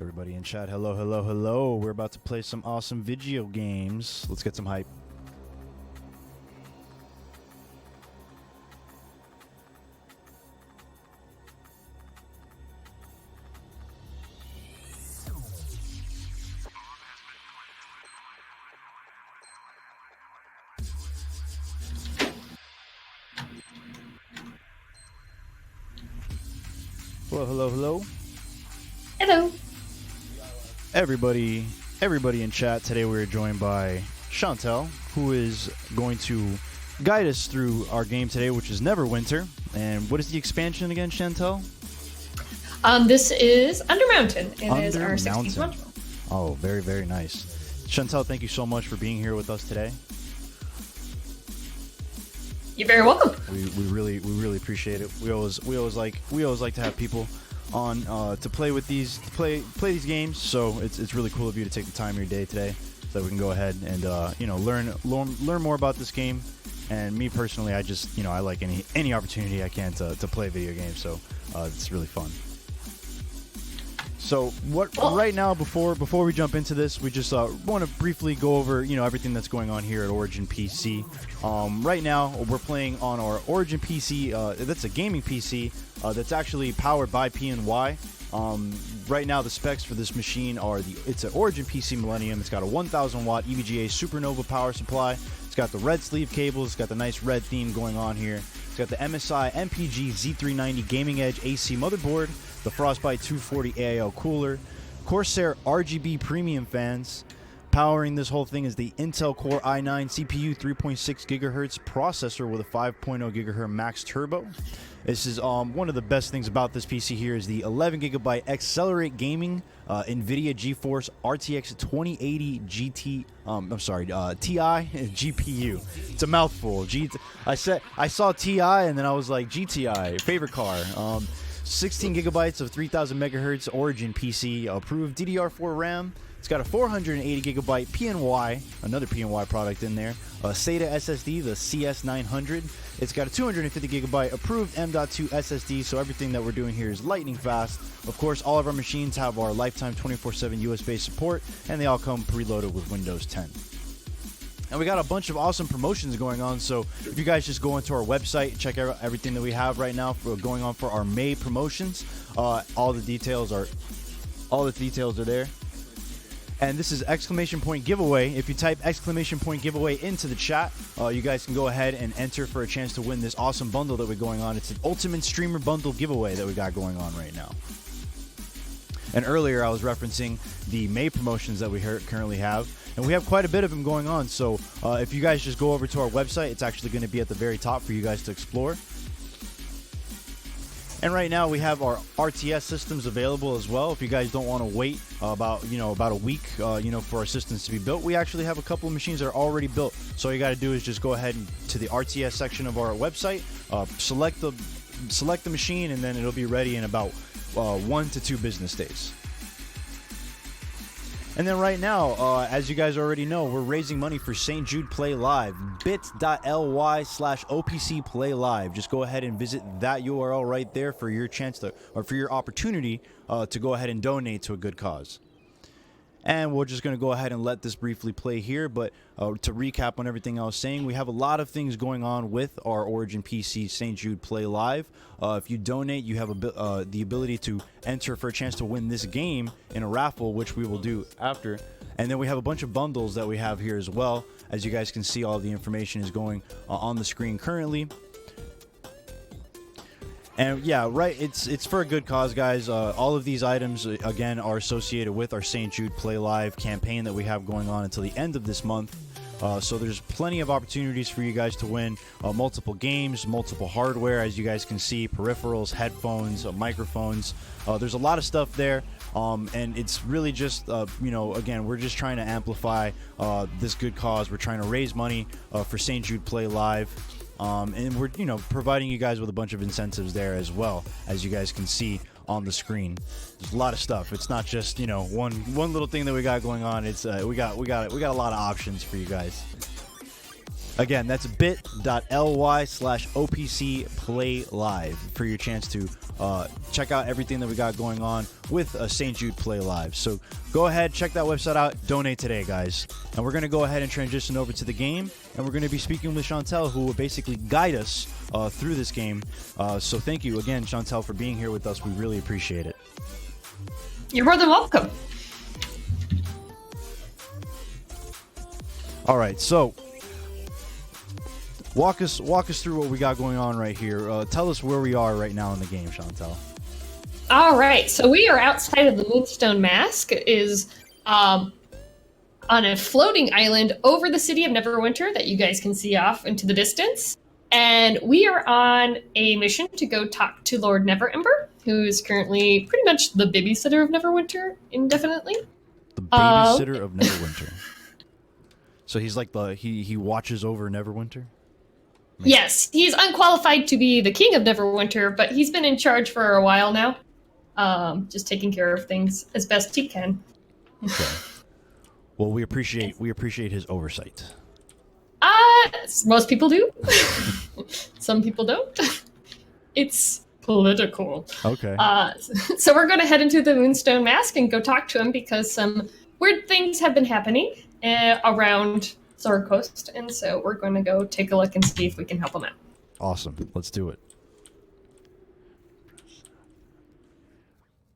Everybody in chat, hello, hello, hello. We're about to play some awesome video games. Let's get some hype. Hello, hello, hello. Hello. Everybody in chat. Today we're joined by Chantel, who is going to guide us through our game today, which is Neverwinter. And what is the expansion again, Chantel? This is Undermountain. It is our 16th Undermountain. module. Oh, very, very nice. Chantel, thank you so much for being here with us today. You're very welcome. We really appreciate it. We always like to have people on to play with these play these games. So it's really cool of you to take the time of your day today so that we can go ahead and learn more about this game. And me personally, I just I like any opportunity I can to play video games. So it's really fun. So right now, before we jump into this, we just want to briefly go over everything that's going on here at Origin PC. Right now, we're playing on our Origin PC. That's a gaming PC that's actually powered by PNY. Right now, the specs for this machine are it's an Origin PC Millennium. It's got a 1,000 watt EVGA Supernova power supply. It's got the red sleeve cables. It's got the nice red theme going on here. It's got the MSI MPG Z390 Gaming Edge AC motherboard, the Frostbite 240 AIO cooler, Corsair RGB premium fans. Powering this whole thing is the Intel Core i9 CPU 3.6 gigahertz processor with a 5.0 gigahertz max turbo. This is one of the best things about this PC here is the 11 gigabyte Accelerate Gaming NVIDIA GeForce RTX 2080 TI GPU. It's a mouthful. I saw TI and then I was like GTI, favorite car. 16 gigabytes of 3000 megahertz Origin PC approved DDR4 RAM. It's got a 480 gigabyte PNY, another PNY product in there, a SATA SSD, the CS900. It's got a 250 gigabyte approved M.2 SSD, so everything that we're doing here is lightning fast. Of course, all of our machines have our lifetime 24/7 US-based support, and they all come preloaded with Windows 10. And we got a bunch of awesome promotions going on, so if you guys just go into our website, check out everything that we have right now going on for our May promotions. All the details are there. And this is exclamation point giveaway. If you type exclamation point giveaway into the chat, you guys can go ahead and enter for a chance to win this awesome bundle that we're going on. It's an Ultimate Streamer Bundle giveaway that we got going on right now. And earlier I was referencing the May promotions that we currently have. And we have quite a bit of them going on. So if you guys just go over to our website, it's actually going to be at the very top for you guys to explore. And right now we have our RTS systems available as well. If you guys don't want to wait about a week for our systems to be built, we actually have a couple of machines that are already built. So all you got to do is just go ahead to the RTS section of our website, select the machine, and then it'll be ready in about 1 to 2 business days. And then right now, as you guys already know, we're raising money for St. Jude Play Live, bit.ly/OPC Play Live. Just go ahead and visit that URL right there for your for your opportunity to go ahead and donate to a good cause. And we're just going to go ahead and let this briefly play here. But to recap on everything I was saying, we have a lot of things going on with our Origin PC St. Jude Play Live. If you donate, you have the ability to enter for a chance to win this game in a raffle, which we will do after. And then we have a bunch of bundles that we have here as well. As you guys can see, all the information is going on the screen currently. And yeah, right, it's for a good cause, guys. All of these items, again, are associated with our St. Jude Play Live campaign that we have going on until the end of this month. So there's plenty of opportunities for you guys to win multiple games, multiple hardware, as you guys can see, peripherals, headphones, microphones. There's a lot of stuff there. And it's really just, again, we're just trying to amplify this good cause. We're trying to raise money for St. Jude Play Live. And we're, providing you guys with a bunch of incentives there as well, as you guys can see on the screen. There's a lot of stuff. It's not just, one little thing that we got going on. It's we got a lot of options for you guys. Again, that's bit.ly/OPCPlayLive for your chance to check out everything that we got going on with St. Jude Play Live. So go ahead, check that website out, donate today, guys. And we're going to go ahead and transition over to the game, and we're going to be speaking with Chantel, who will basically guide us through this game. So thank you again, Chantel, for being here with us. We really appreciate it. You're more than welcome. All right, so walk us through what we got going on right here. Tell us where we are right now in the game, Chantel. All right, so we are outside of the Moonstone Mask. It is on a floating island over the city of Neverwinter that you guys can see off into the distance. And we are on a mission to go talk to Lord Neverember, who is currently pretty much the babysitter of Neverwinter indefinitely. The babysitter of Neverwinter. So he's like he watches over Neverwinter? Yes, he's unqualified to be the king of Neverwinter, but he's been in charge for a while now. Just taking care of things as best he can. Okay. Well, we appreciate his oversight. Most people do. Some people don't. It's political. Okay. So we're going to head into the Moonstone Mask and go talk to him because some weird things have been happening around Sword Coast, and so we're going to go take a look and see if we can help him out. Awesome. Let's do it.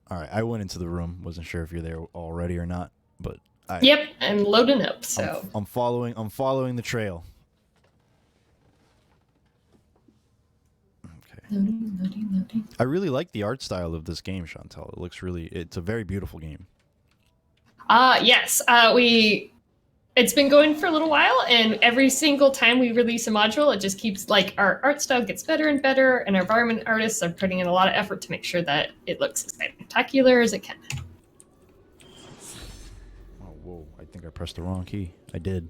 All right. I went into the room. Wasn't sure if you're there already or not, but Yep, I'm loading up. So I'm following the trail. Okay. Loading. I really like the art style of this game, Chantel. It's a very beautiful game. Yes. It's been going for a little while, and every single time we release a module, it just keeps, like, our art style gets better and better, and our environment artists are putting in a lot of effort to make sure that it looks as spectacular as it can. Oh, whoa! I think I pressed the wrong key. I did.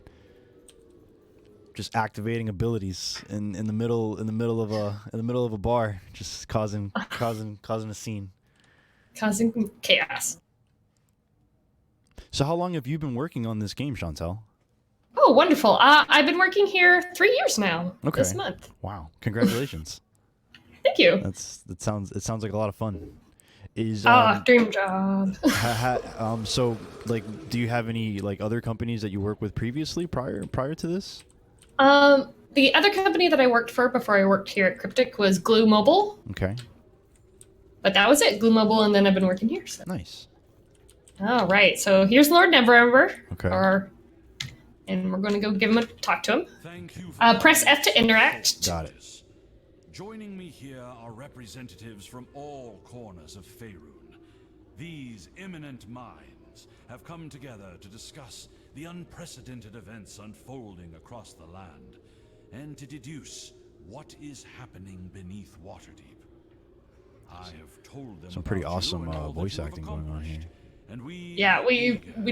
Just activating abilities in the middle of a bar, just causing a scene. Causing chaos. So how long have you been working on this game, Chantel? Oh, wonderful. I've been working here 3 years now. Okay. This month. Wow! Congratulations. Thank you. It sounds like a lot of fun. Dream job. So, like, do you have any, like, other companies that you worked with previously prior to this? The other company that I worked for before I worked here at Cryptic was Glue Mobile. Okay. But that was it, Glue Mobile, and then I've been working here. So. Nice. All right, so here's Lord Neverember. Okay. And we're going to go give him a talk to him. Thank you for Press F to interact. Got it. Joining me here are representatives from all corners of Faerun. These eminent minds have come together to discuss the unprecedented events unfolding across the land, and to deduce what is happening beneath Waterdeep. I have told them Some pretty about you awesome and all that voice you have acting going on here. and we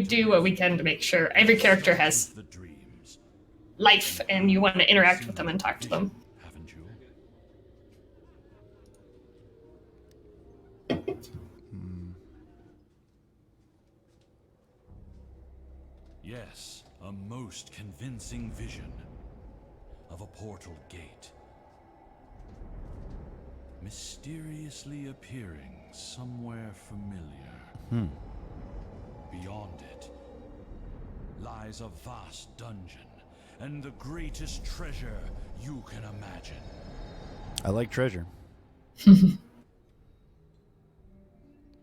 do what we can to make sure every character has the dreams, life, and you want to interact with them and talk to them. haven't you? Yes, a most convincing vision of a portal gate, mysteriously appearing somewhere familiar. Beyond it lies a vast dungeon and the greatest treasure you can imagine. I like treasure.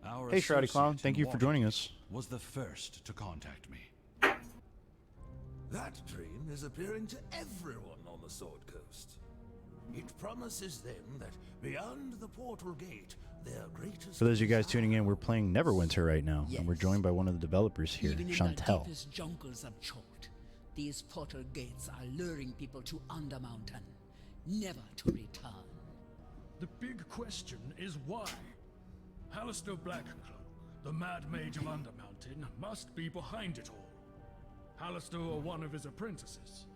Our Hey, Shroudy Clown, associate thank in you for joining Waterdeep us. Was the first to contact me. That dream is appearing to everyone on the Sword Coast. It promises them that beyond the portal gate, their greatest... For those of you guys tuning in, we're playing Neverwinter right now, and we're joined by one of the developers here, Even in the Chantel. deepest jungles of Chult, these portal gates are luring people to Undermountain, never to return. The big question is why? Halaster Blackcloak, the Mad Mage of Undermountain, must be behind it all. Halaster or one of his apprentices.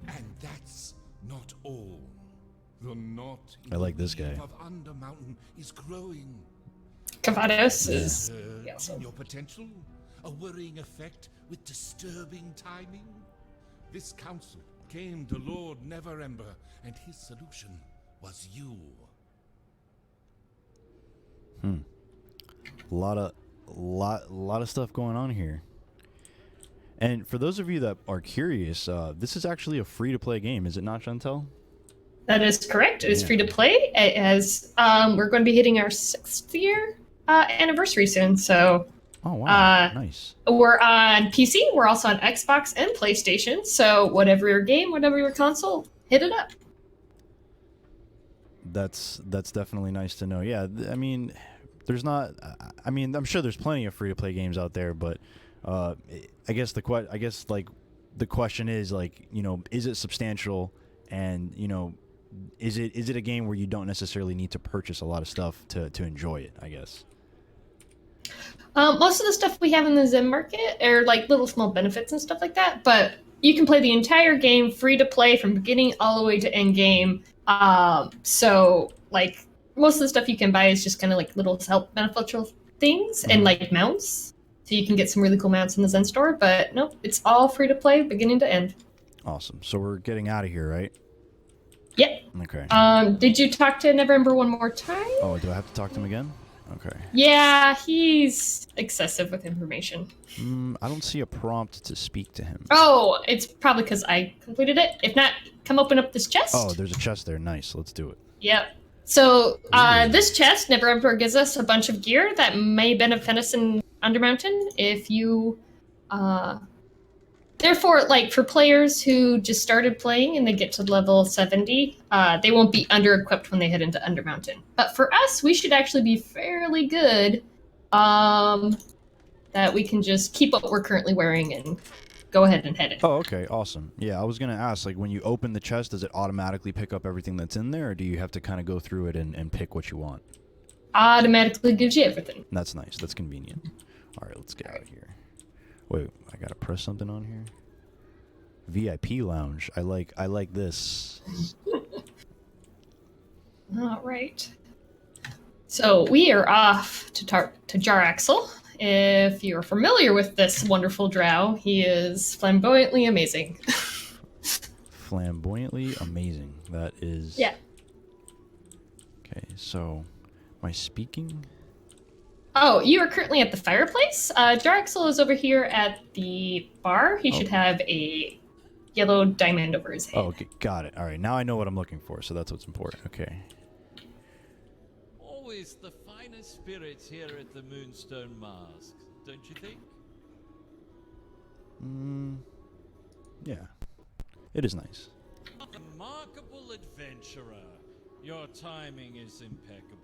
And that's not all. The knot I like this guy. of Undermountain is growing. Cavados is In your potential, a worrying effect with disturbing timing. This council came to Lord Neverember, and his solution was you. Lot of stuff going on here. And for those of you that are curious, this is actually a free-to-play game, is it not, Chantel? That is correct. It is free to play. It has, we're going to be hitting our 6th year anniversary soon. So, Oh wow, nice. We're on PC. We're also on Xbox and PlayStation. So, whatever your game, whatever your console, hit it up. That's definitely nice to know. Yeah, I mean, there's not. I mean, I'm sure there's plenty of free-to-play games out there, but I guess the question is, like, you know, is it substantial, and, you know, is it a game where you don't necessarily need to purchase a lot of stuff to enjoy it, I guess? Most of the stuff we have in the Zen market are like little small benefits and stuff like that, but you can play the entire game free to play from beginning all the way to end game. So like most of the stuff you can buy is just kind of like little self-beneficial things and like mounts. So you can get some really cool mounts in the Zen store, but nope, it's all free to play beginning to end. Awesome. So we're getting out of here, right? Yep. Okay. Did you talk to Neverember one more time? Oh, do I have to talk to him again? Okay. Yeah, he's excessive with information. I don't see a prompt to speak to him. Oh, it's probably because I completed it. If not, come open up this chest. Oh, there's a chest there. Nice. Let's do it. Yep. So this chest, Neverember gives us a bunch of gear that may benefit us in Undermountain if you... Therefore, like, for players who just started playing and they get to level 70, they won't be under-equipped when they head into Undermountain. But for us, we should actually be fairly good, that we can just keep what we're currently wearing and go ahead and head in. Oh, okay. Awesome. Yeah, I was going to ask, like, when you open the chest, does it automatically pick up everything that's in there, or do you have to kind of go through it and pick what you want? Automatically gives you everything. That's nice. That's convenient. All right, let's get out of here. Wait, I got to press something on here? VIP lounge. I like this. All right. So we are off to Jaraxel. If you're familiar with this wonderful drow, he is flamboyantly amazing. Flamboyantly amazing. That is... Yeah. Okay, so... Am I speaking? Oh, you are currently at the fireplace. Jaraxel is over here at the bar. He should have a yellow diamond over his head. Oh, okay, got it. All right, now I know what I'm looking for, so that's what's important. Okay. Always the finest spirits here at the Moonstone Mask, don't you think? Yeah. It is nice. Remarkable adventurer. Your timing is impeccable.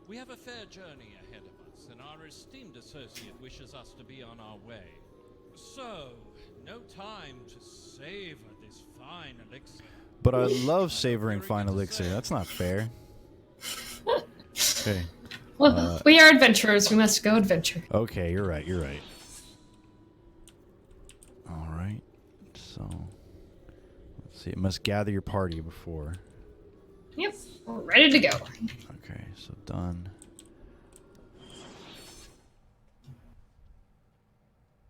We have a fair journey ahead of us, and our esteemed associate wishes us to be on our way. So, no time to savor this fine elixir. But I love savoring fine elixir. That's not fair. Okay. Well, we are adventurers. We must go adventure. Okay, you're right. You're right. All right. So, let's see. It must gather your party before. Yep. We're ready to go. Okay, so done.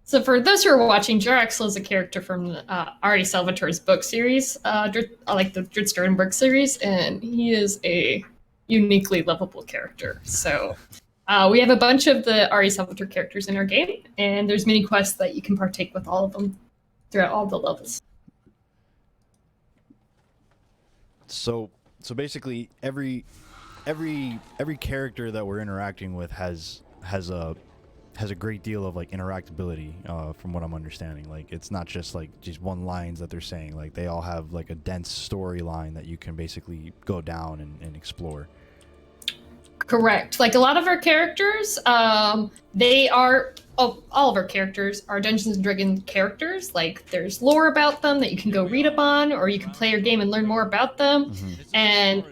So for those who are watching, Jaraxel is a character from Ari Salvatore's book series, like the Jude book series, and he is a uniquely lovable character. So we have a bunch of the Ari Salvatore characters in our game, and there's mini quests that you can partake with all of them throughout all the levels. So basically, every character that we're interacting with has a great deal of like interactability, from what I'm understanding. Like, it's not just like just one lines that they're saying. Like, they all have like a dense storyline that you can basically go down and explore. Correct. Like a lot of our characters, all of our characters are Dungeons and Dragons characters. Like, there's lore about them that you can go read up on, or you can play your game and learn more about them. And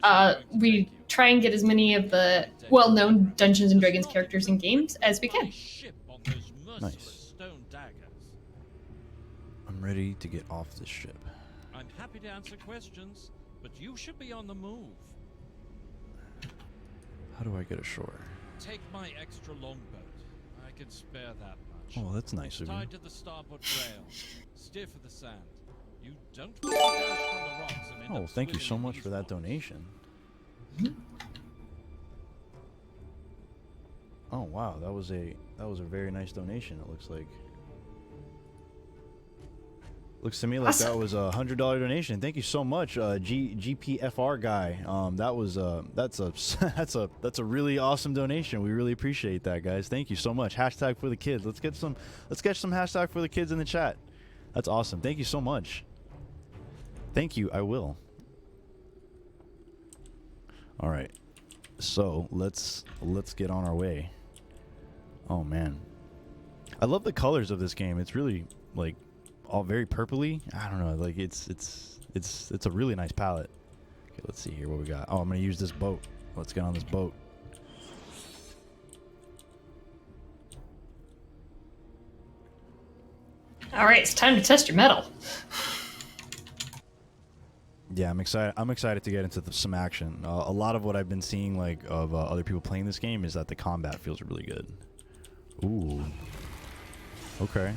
we try and get as many of the well-known Dungeons and Dragons characters in games as we can. Nice. I'm ready to get off this ship. I'm happy to answer questions, but you should be on the move. How do I get ashore? Take my extra longboat. I can spare that much. Oh, that's nice of you. Tied to the starboard rail. Steer for the sand. You don't want to dash from the rocks and end Oh, up thank you swimming so in much these for that waters. donation. Oh wow, that was a very nice donation. It looks like. Looks to me like that was a $100 donation. Thank you so much, GPFR guy. That's a really awesome donation. We really appreciate that, guys. Thank you so much. Hashtag for the kids. Let's get some hashtag for the kids in the chat. That's awesome. Thank you so much. Thank you. I will. All right. So let's get on our way. Oh man, I love the colors of this game. It's really like all very purpley. I don't know, like it's a really nice palette. Okay, let's see here what we got. Oh, I'm gonna use this boat. Let's get on this boat. All right, it's time to test your metal. Yeah, I'm excited. I'm excited to get into some action. A lot of what I've been seeing, like of other people playing this game, is that the combat feels really good. Ooh. Okay.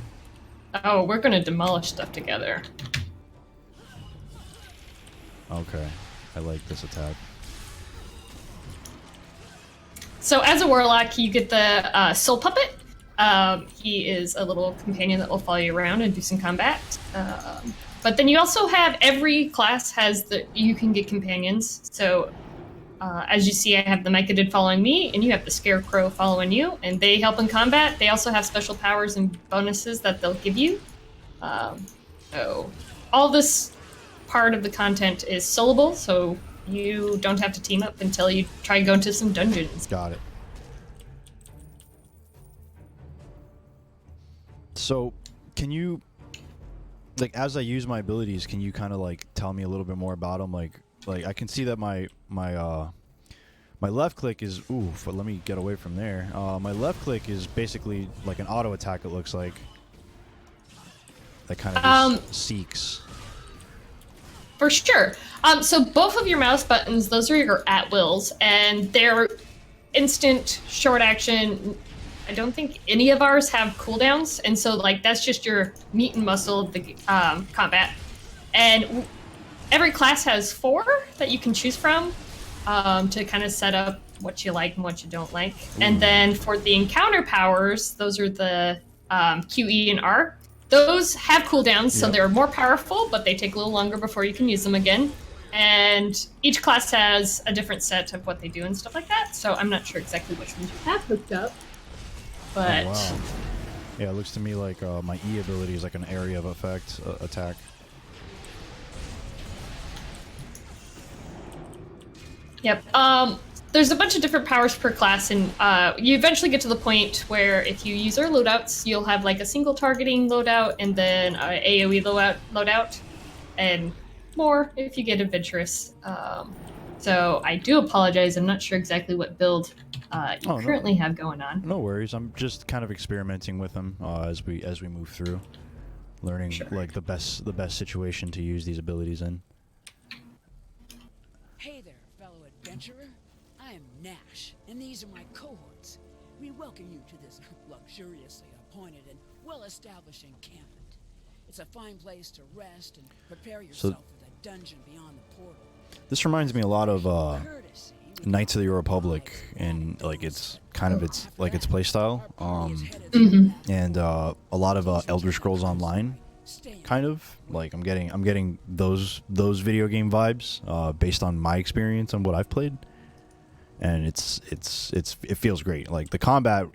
Oh, we're gonna demolish stuff together. Okay. I like this attack. So as a warlock, you get the soul puppet. He is a little companion that will follow you around and do some combat. But then you also have, every class has you can get companions. So as you see, I have the Mycadid following me, and you have the Scarecrow following you, and they help in combat. They also have special powers and bonuses that they'll give you. So all this part of the content is soloable, so you don't have to team up until you try and go into some dungeons. Got it. So, can you, like, as I use my abilities, can you kind of like tell me a little bit more about them? Like I can see that my left click is oof. But let me get away from there. My left click is basically like an auto attack. It looks like that kind of just seeks. For sure. So both of your mouse buttons, those are your at-wills, and they're instant, short action. I don't think any of ours have cooldowns, and so like that's just your meat and muscle of the combat. And every class has 4 that you can choose from to kind of set up what you like and what you don't like. Ooh. And then for the encounter powers, those are the Q, E, and R. Those have cooldowns, so they're more powerful, but they take a little longer before you can use them again. And each class has a different set of what they do and stuff like that, so I'm not sure exactly which ones you have hooked up. But... Oh, wow. Yeah, it looks to me like my E ability is like an area of effect attack. Yep. There's a bunch of different powers per class, and you eventually get to the point where if you use our loadouts, you'll have like a single targeting loadout and then AoE loadout, and more if you get adventurous. So I do apologize. I'm not sure exactly what build you currently have going on. No worries. I'm just kind of experimenting with them as we move through, learning like the best situation to use these abilities in. Hey there, fellow adventurer. I am Nash, and these are my cohorts. We welcome you to this luxuriously appointed and well-established encampment. It's a fine place to rest and prepare yourself for the dungeon beyond the portal. This reminds me a lot of Knights of the Republic, and like its playstyle, and a lot of Elder Scrolls Online, kind of like I'm getting those video game vibes based on my experience and what I've played, and it feels great. Like the combat,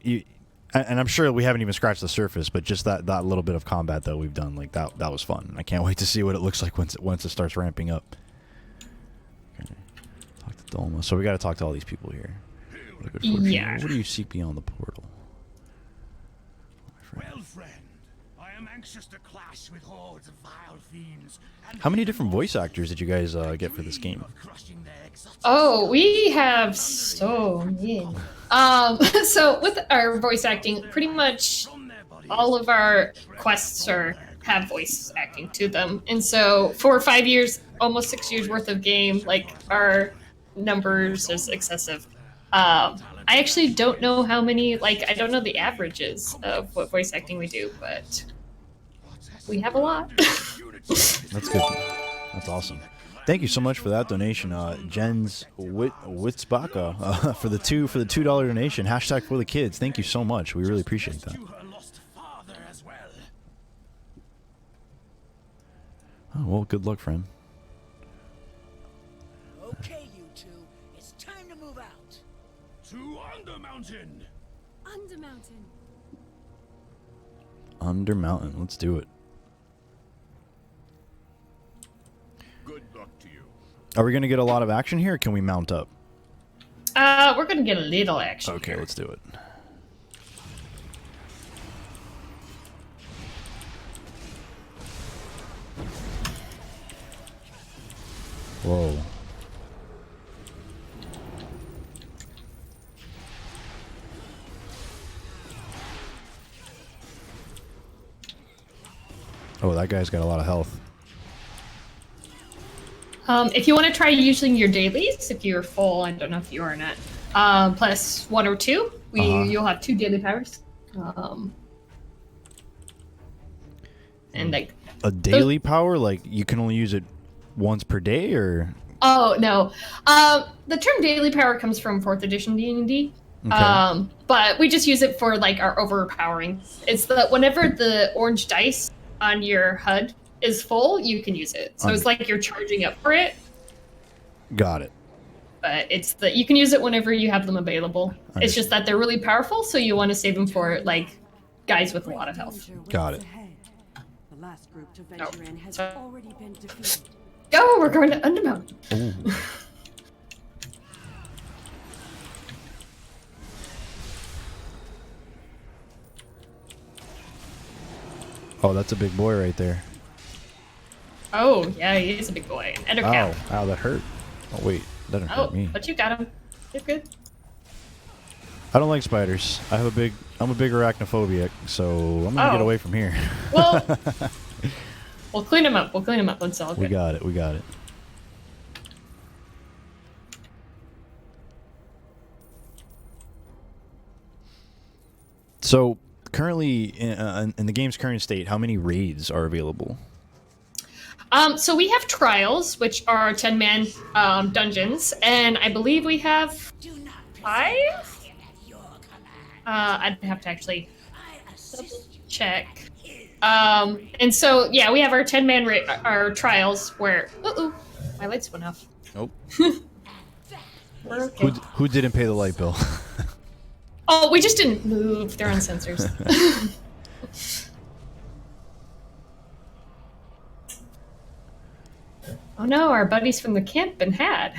and I'm sure we haven't even scratched the surface, but just that little bit of combat that we've done, like that was fun. I can't wait to see what it looks like once it starts ramping up. Dolma. So we got to talk to all these people here. Yeah. What do you seek beyond the portal? Well, friend, I am anxious to clash with hordes of vile fiends. How many different voice actors did you guys get for this game? Oh, we have so many. So with our voice acting, pretty much all of our quests have voice acting to them, and so for 5 years, almost 6 years worth of game, like our numbers is excessive. I actually don't know how many, like I don't know the averages of what voice acting we do, but we have a lot. That's good. That's awesome. Thank you so much for that donation, Jens Witzbaka, for the $2 donation. Hashtag for the kids. Thank you so much. We really appreciate that. Oh, well, good luck, friend. Okay, you two. It's time to move out. To Undermountain! Undermountain. Undermountain. Let's do it. Good luck to you. Are we going to get a lot of action here, or can we mount up? We're gonna get a little action. Okay, here. let's do it. Whoa. Oh, that guy's got a lot of health. If you want to try using your dailies, if you're full, I don't know if you are or not, plus 1 or 2, you'll have 2 daily powers. And like A daily power? Like, you can only use it once per day, or? Oh no, the term daily power comes from 4th edition D&D. Okay. But we just use it for like our overpowering. It's that whenever the orange dice on your HUD is full, you can use it. So it's like you're charging up for it. Got it. But it's that you can use it whenever you have them available. It's just that they're really powerful, so you want to save them for like guys with a lot of health. Got it. The last group to venture in has already been defeated. Go, we're going to Undermountain. Ooh. Oh, that's a big boy right there. Oh, yeah, he is a big boy. Ender Ow, cap. ow, that hurt. Oh, wait, that didn't Oh, hurt me. but you got him. You're good. I don't like spiders. I'm a big arachnophobic, so I'm gonna get Oh. away from here. Well, we'll clean him up. We'll clean him up. That's all good. We got it. We got it. So currently, in the game's current state, how many raids are available? So we have trials, which are 10-man dungeons, and I believe we have 5. I'd have to actually double check. And so yeah, we have our 10-man our trials where my lights went off. Nope. We're okay. Who didn't pay the light bill? Oh, we just didn't move. They're on sensors. Oh no, our buddies from the camp been had.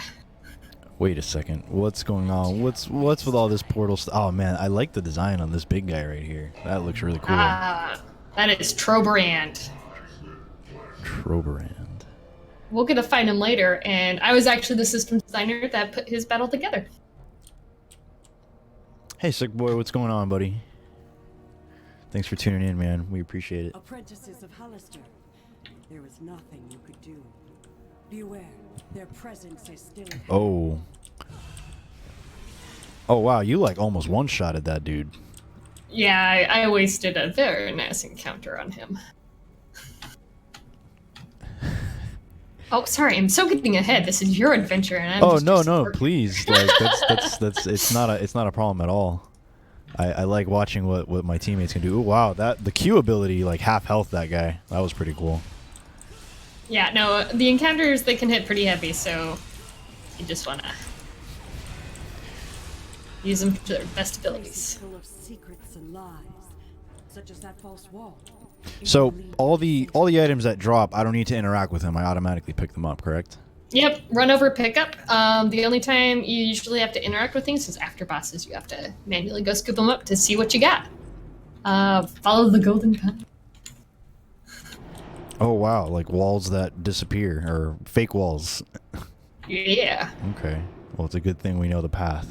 Wait a second. What's going on? What's with all this portal stuff? Oh man, I like the design on this big guy right here. That looks really cool. That is Trobrand. Trobrand. We'll get to find him later, and I was actually the system designer that put his battle together. Hey, sick boy, what's going on, buddy? Thanks for tuning in, man. We appreciate it. Apprentices of Hollister, there is nothing you could do. Beware, their presence is still. Oh. Oh wow, you like almost one-shotted that dude. Yeah, I wasted a very nice encounter on him. Oh, sorry, I'm so getting ahead. This is your adventure, and I'm Oh just no, your no, support. please. Like that's it's not a problem at all. I like watching what my teammates can do. Ooh, wow, that the Q ability, like half health that guy. That was pretty cool. Yeah, no, the encounters, they can hit pretty heavy, so you just want to use them to their best abilities. Full of secrets and lies, such as that false wall. So all the items that drop, I don't need to interact with them. I automatically pick them up, correct? Yep, run over pickup. The only time you usually have to interact with things is after bosses. You have to manually go scoop them up to see what you got. Follow the golden path. Oh wow, like walls that disappear or fake walls. Yeah. Okay. Well, it's a good thing we know the path.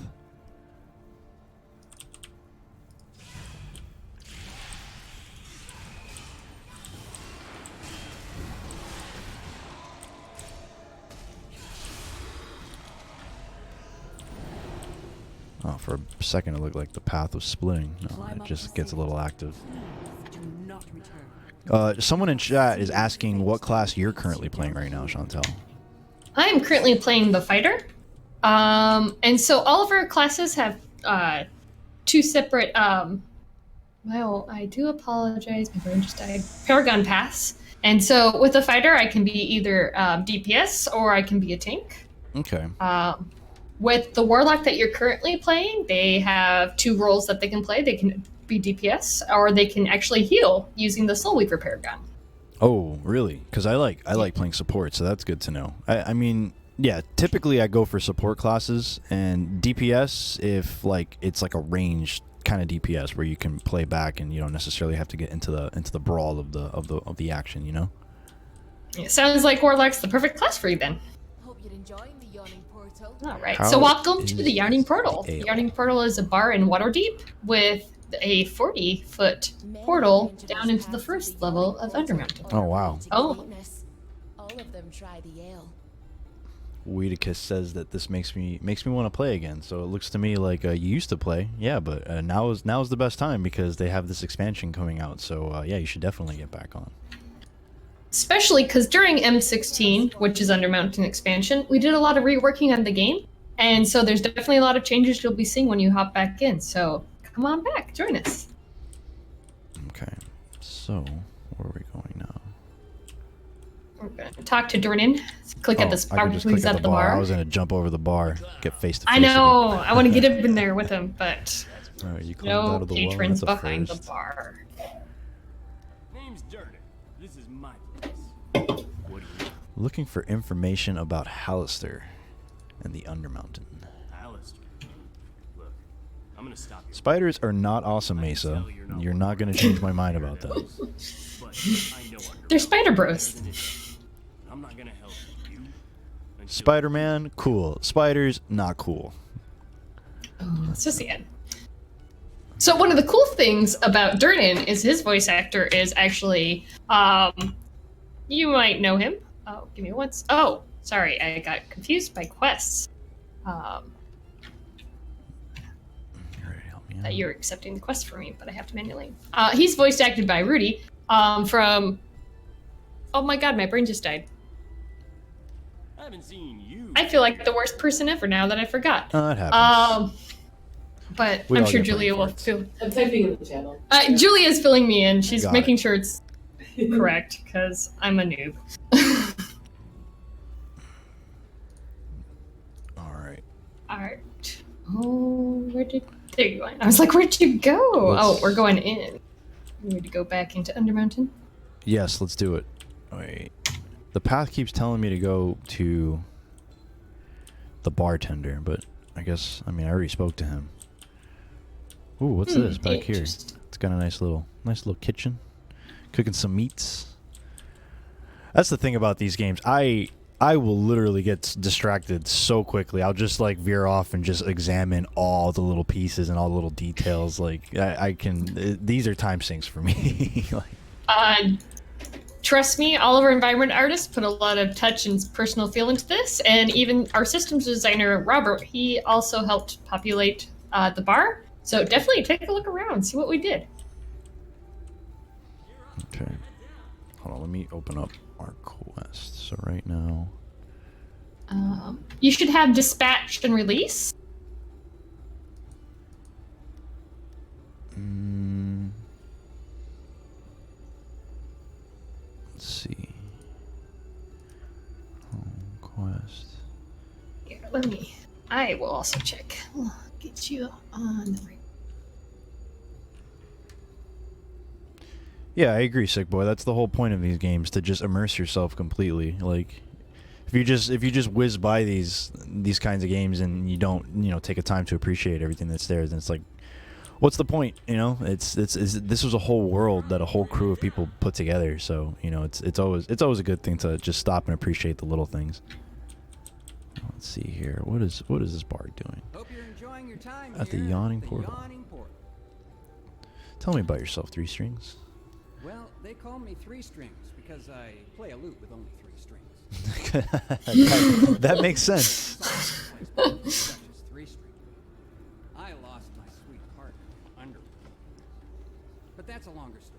Oh, for a second it looked like the path was splitting. No, it just gets a little active. Do not return. Someone in chat is asking what class you're currently playing right now, Chantel. I am currently playing the fighter. And so all of our classes have two separate, well, I do apologize, my brain just died, Paragon paths. And so with the fighter, I can be either DPS or I can be a tank. Okay. With the Warlock that you're currently playing, they have two roles that they can play. They can be DPS or they can actually heal using the Soul Weaver Paragon. Oh, really? Because I like playing support, so that's good to know. I mean, yeah, typically I go for support classes and DPS if like it's like a ranged kind of DPS where you can play back and you don't necessarily have to get into the brawl of the action, you know? It sounds like Warlock's the perfect class for you then. Hope you're enjoying the yawning portal. All right, How so welcome to is the Yawning Portal. the The ale? Yawning Portal is a bar in Waterdeep with a 40-foot portal down into the first level of Undermountain. Oh, wow. Oh. All of them try the ale. Weedicus says that this makes me want to play again. So it looks to me like you used to play, yeah, but now is the best time because they have this expansion coming out. So yeah, you should definitely get back on. Especially because during M16, which is Undermountain expansion, we did a lot of reworking on the game. And so there's definitely a lot of changes you'll be seeing when you hop back in. So come on back, join us. Okay, so where are we going now? We're going to talk to Dornan. Click at this I bar. could just He's click at the bar. I was gonna jump over the bar, get face to face. I know. I want to get up in there with him, but All right, you climbed out no of the well, patrons that's a behind first. the bar. Name's Durden. This is my place. What do you Looking for information about Hallister and the Undermountain. Alistair. Look, I'm gonna stop you. Spiders are not awesome, Mesa. You're not gonna change my mind about that. But I know They're spider bros. I'm not gonna help you. Spider-Man, cool. Spiders, not cool. It's just the end. So one of the cool things about Durnan is his voice actor is actually, you might know him. Oh, give me once. Oh, sorry, I got confused by quests. That you're accepting the quest for me, but I have to manually. He's voice acted by Rudy from. Oh my god, my brain just died. I haven't seen you. I feel like the worst person ever now that I forgot. It happens. But We I'm all sure get brain Julia will farts. fill. I'm typing in the channel. Julia's filling me in. She's Got making it. sure it's correct because I'm a noob. All right. All right. Oh, there you went. I was like, where'd you go? Oh, we're going in. We need to go back into Undermountain. Yes, let's do it. Wait. The path keeps telling me to go to the bartender, but I guess, I mean, I already spoke to him. Ooh, what's this back here? It's got a nice little kitchen. Cooking some meats. That's the thing about these games. I will literally get distracted so quickly. I'll just like veer off and just examine all the little pieces and all the little details. Like I can. These are time sinks for me. Like, Trust me, all of our environment artists put a lot of touch and personal feel into this, and even our systems designer Robert, he also helped populate the bar. So definitely take a look around, see what we did. okay. Hold on. Let me open up our quest. So right now. You should have dispatch and release. Let's see. Home quest. Here, let me. I will also check. I'll get you on the right. Yeah, I agree, Sick Boy. That's the whole point of these games, to just immerse yourself completely. Like, if you just whiz by these kinds of games and you don't take a time to appreciate everything that's there, then it's like, what's the point? This was a whole world that a whole crew of people put together. So it's always a good thing to just stop and appreciate the little things. Let's see here. What is this bard doing? Hope you're enjoying your time At the here Yawning the Portal. Yawning Portal. Tell me about yourself, Three Strings. Well, they call me Three Strings because I play a lute with only 3 strings. that makes sense. Such as 3 string. I lost my sweet partner, Underwood. But that's a longer story.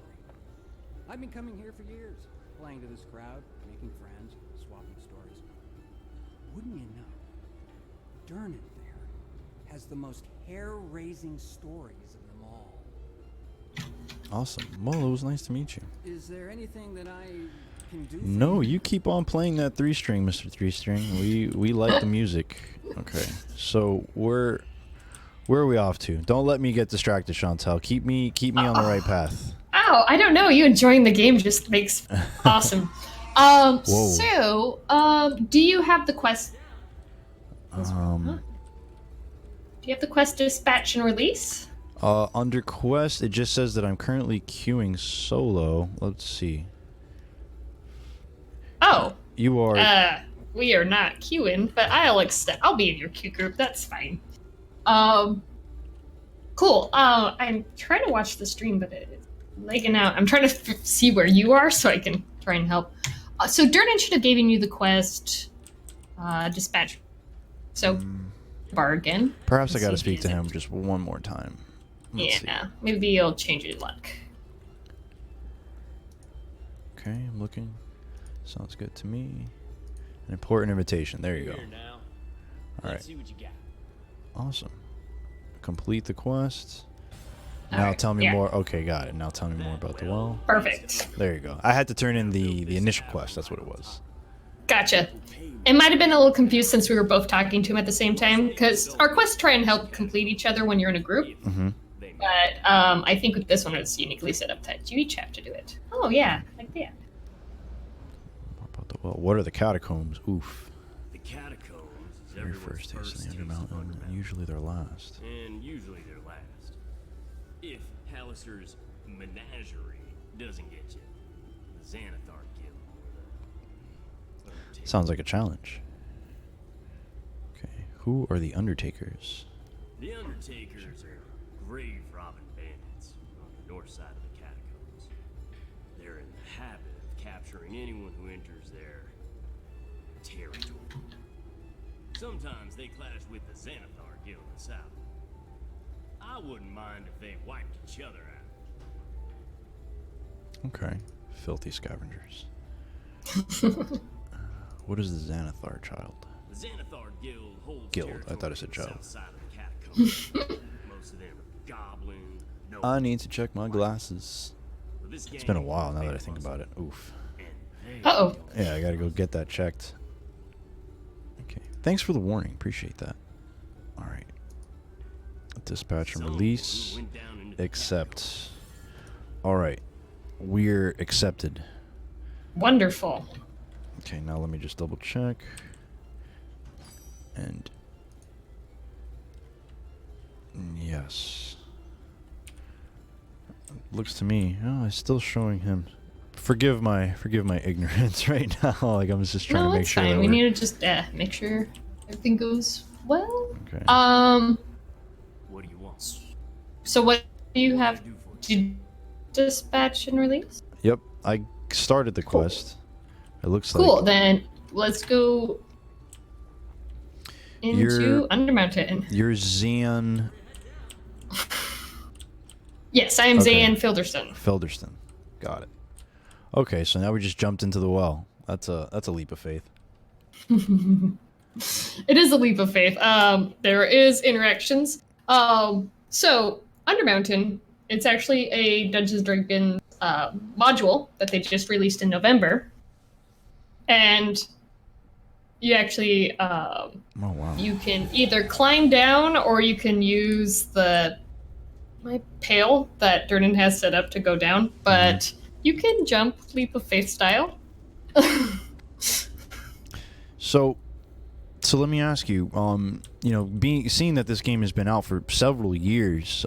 I've been coming here for years, playing to this crowd, making friends, swapping stories. Wouldn't you know, Dernan there has the most hair-raising stories of them all. Awesome. Well, it was nice to meet you. Is there anything that I can do? No, you keep on playing that 3-string, Mr. 3-string. We like the music. Okay, so where are we off to? Don't let me get distracted, Chantel. Keep me on the right path. Oh, I don't know. You enjoying the game just makes awesome. Whoa. So, do you have the quest? Do you have the quest dispatch and release? Under quest, it just says that I'm currently queuing solo. Let's see. Oh. You are. We are not queuing, but I'll be in your queue group. That's fine. Cool. I'm trying to watch the stream, but it's lagging out. I'm trying to see where you are so I can try and help. So Durnan should have given you the quest, dispatch. So, bargain. Perhaps I gotta speak to him just one more time. Let's see. Maybe you'll change your luck. Okay, I'm looking. Sounds good to me. An important invitation. There you go. All right. See what you got. Awesome. Complete the quest. Now tell me more. Okay, got it. Now tell me more about the well. Perfect. There you go. I had to turn in the initial quest. That's what it was. Gotcha. It might have been a little confused since we were both talking to him at the same time, because our quests try and help complete each other when you're in a group. Mm-hmm. But I think with this one, it's uniquely set up that you each have to do it. Oh, yeah, like that. What about the well? What are the catacombs? Oof. The catacombs is Very first taste of the Undermountain, and usually they're last. And usually they're last. If Hallister's menagerie doesn't get you, the Xanathar Guild. Sounds like a challenge. Okay, who are the Undertakers? The Undertakers are grave-robbing bandits on the north side of the catacombs. They're in the habit of capturing anyone who enters their territory. Sometimes they clash with the Xanathar Guild in the south. I wouldn't mind if they wiped each other out. Okay, filthy scavengers. What is the Xanathar child? The Xanathar Guild holds Guild. I thought it said child. south side of the catacombs. Most of them are goblins. I need to check my glasses. It's been a while now that I think about it. Oof. Uh-oh. Yeah, I gotta go get that checked. Okay. Thanks for the warning. Appreciate that. Alright. Dispatch and release. Accept. Alright. We're accepted. Wonderful. Okay, now let me just double check. And yes. Looks to me, oh, it's still showing him. Forgive my ignorance right now. Like I'm just trying to make sure. No, it's fine. That we need to just make sure everything goes well. Okay. What do you want? So what do you have? Did you dispatch and release? Yep, I started the quest. It looks Cool. like. Then let's go into Undermountain. You're Zan. Yes, I am Zan Filderston. Filderston. Got it. Okay, so now we just jumped into the well. That's a leap of faith. It is a leap of faith. There is interactions. So Undermountain, it's actually a Dungeons & Dragons module that they just released in November. And you actually, oh, wow. You can either climb down or you can use my pail that Durnan has set up to go down, but you can jump leap of faith style. So let me ask you, you know, seeing that this game has been out for several years,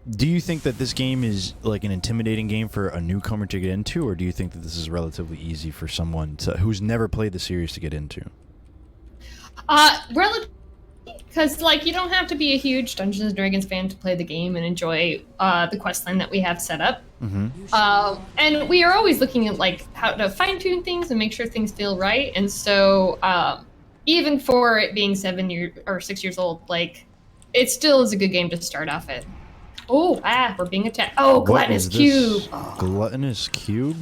do you think that this game is like an intimidating game for a newcomer to get into, or do you think that this is relatively easy for someone who's never played the series to get into? Because like you don't have to be a huge Dungeons & Dragons fan to play the game and enjoy the questline that we have set up. And we are always looking at like how to fine-tune things and make sure things feel right. And so even for it being 6 years old, like it still is a good game to start off at. Oh, we're being attacked. Oh, gluttonous cube. Oh. Gluttonous cube?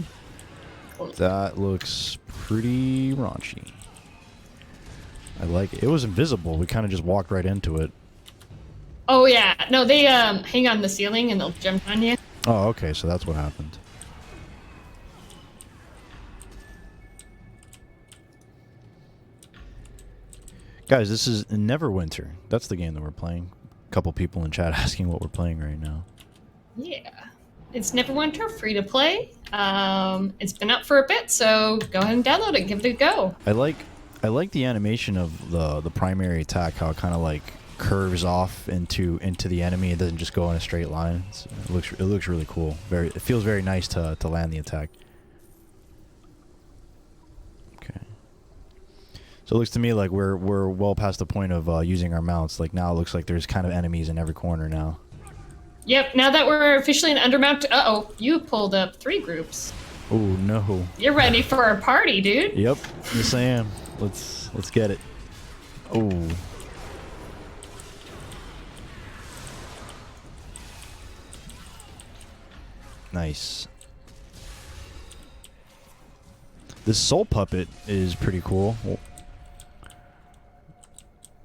That looks pretty raunchy. I like it. It was invisible. We kind of just walked right into it. Oh yeah, no, they hang on the ceiling and they'll jump on you. Oh, okay, so that's what happened. Guys, this is Neverwinter. That's the game that we're playing. A couple people in chat asking what we're playing right now. Yeah, it's Neverwinter, free to play. It's been up for a bit, so go ahead and download it, give it a go. I like the animation of the primary attack, how it kind of like curves off into the enemy. It doesn't just go in a straight line. It looks really cool. It feels very nice to land the attack. Okay. So it looks to me like we're well past the point of using our mounts. Like now it looks like there's kind of enemies in every corner now. Yep, now that we're officially in Undermountain, you pulled up 3 groups. Oh no. You're ready for a party, dude. Yep, yes I am. Let's get it. Oh. Nice. This soul puppet is pretty cool.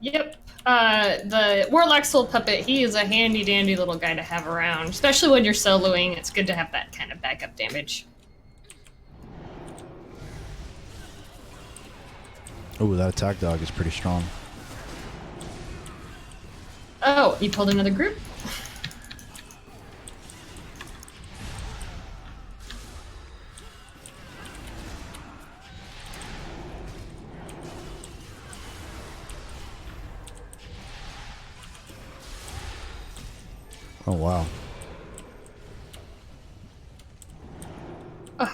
Yep. The Warlock Soul Puppet, he is a handy dandy little guy to have around. Especially when you're soloing, it's good to have that kind of backup damage. Oh, that attack dog is pretty strong. Oh, you pulled another group? Oh, wow. Ugh.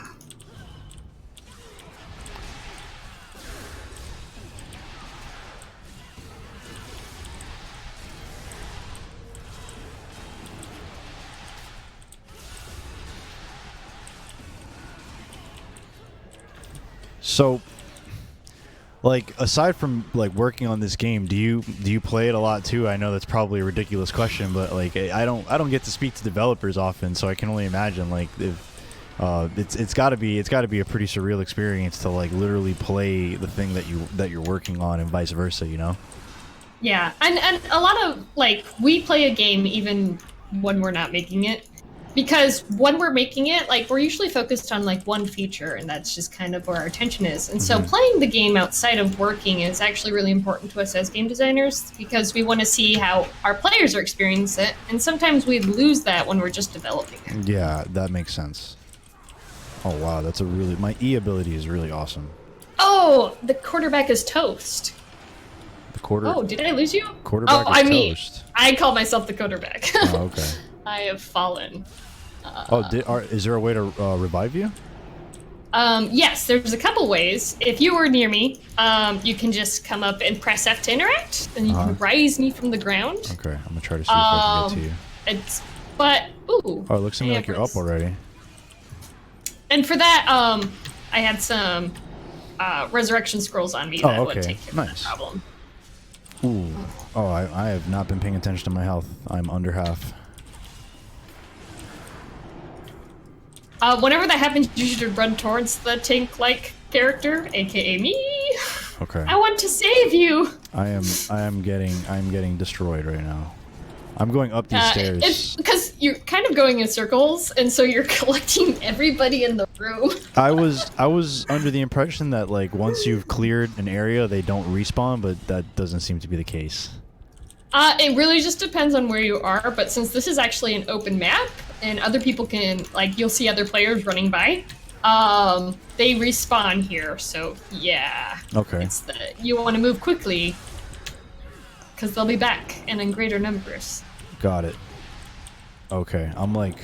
So, like, aside from like working on this game, do you play it a lot too? I know that's probably a ridiculous question, but like I don't get to speak to developers often, so I can only imagine like if it's got to be a pretty surreal experience to like literally play the thing that you're working on and vice versa, you know? Yeah, and a lot of like we play a game even when we're not making it. Because when we're making it, like, we're usually focused on, like, one feature, and that's just kind of where our attention is. And so playing the game outside of working is actually really important to us as game designers, because we want to see how our players are experiencing it, and sometimes we lose that when we're just developing it. Yeah, that makes sense. Oh, wow, that's my E ability is really awesome. Oh, the quarterback is toast. Oh, did I lose you? Quarterback is toast. I call myself the quarterback. Oh, okay. I have fallen. Is there a way to revive you? Yes, there's a couple ways. If you were near me, you can just come up and press F to interact, and you can raise me from the ground. Okay, I'm gonna try to see if I can get to you. Ooh. Oh, it looks to me like you're up already. And for that, I had some resurrection scrolls on me that would take care of that problem. Ooh. Oh, I have not been paying attention to my health. I'm under half. Whenever that happens, you should run towards the tank-like character, aka me. Okay. I want to save you. I'm getting destroyed right now. I'm going up these stairs. It's because you're kind of going in circles, and so you're collecting everybody in the room. I was under the impression that like once you've cleared an area, they don't respawn, but that doesn't seem to be the case. It really just depends on where you are, but since this is actually an open map, and other people can, like, you'll see other players running by, they respawn here, so yeah. Okay. You want to move quickly, because they'll be back, and in greater numbers. Got it. Okay, I'm like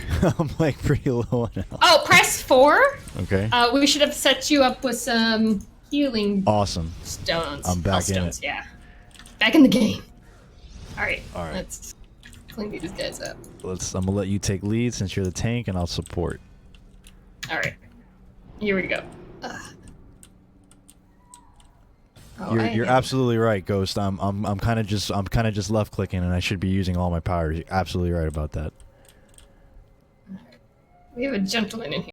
pretty low now. Oh, press 4. Okay. We should have set you up with some healing stones. I'm back in it. Yeah. Back in the game. All right. All right. Let's clean these guys up. I'm gonna let you take lead since you're the tank, and I'll support. All right. Here we go. You're absolutely right, Ghost. I'm kind of just left clicking, and I should be using all my powers. You're absolutely right about that. We have a gentleman in here.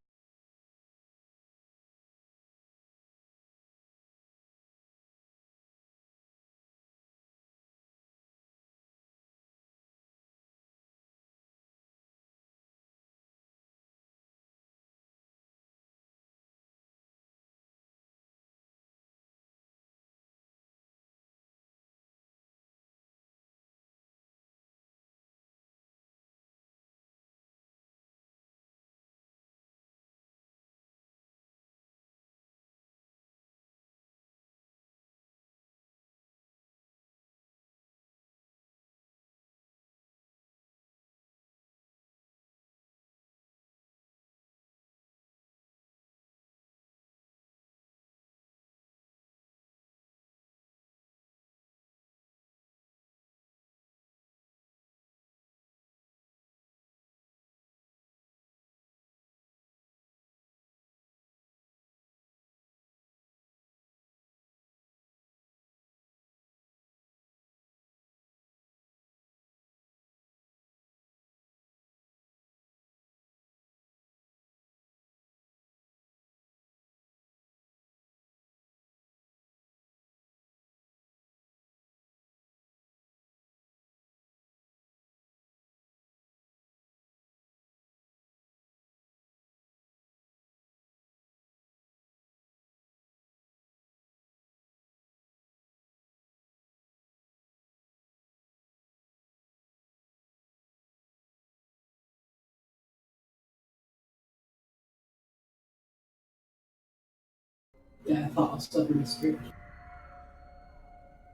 Yeah, I thought I was still in the street.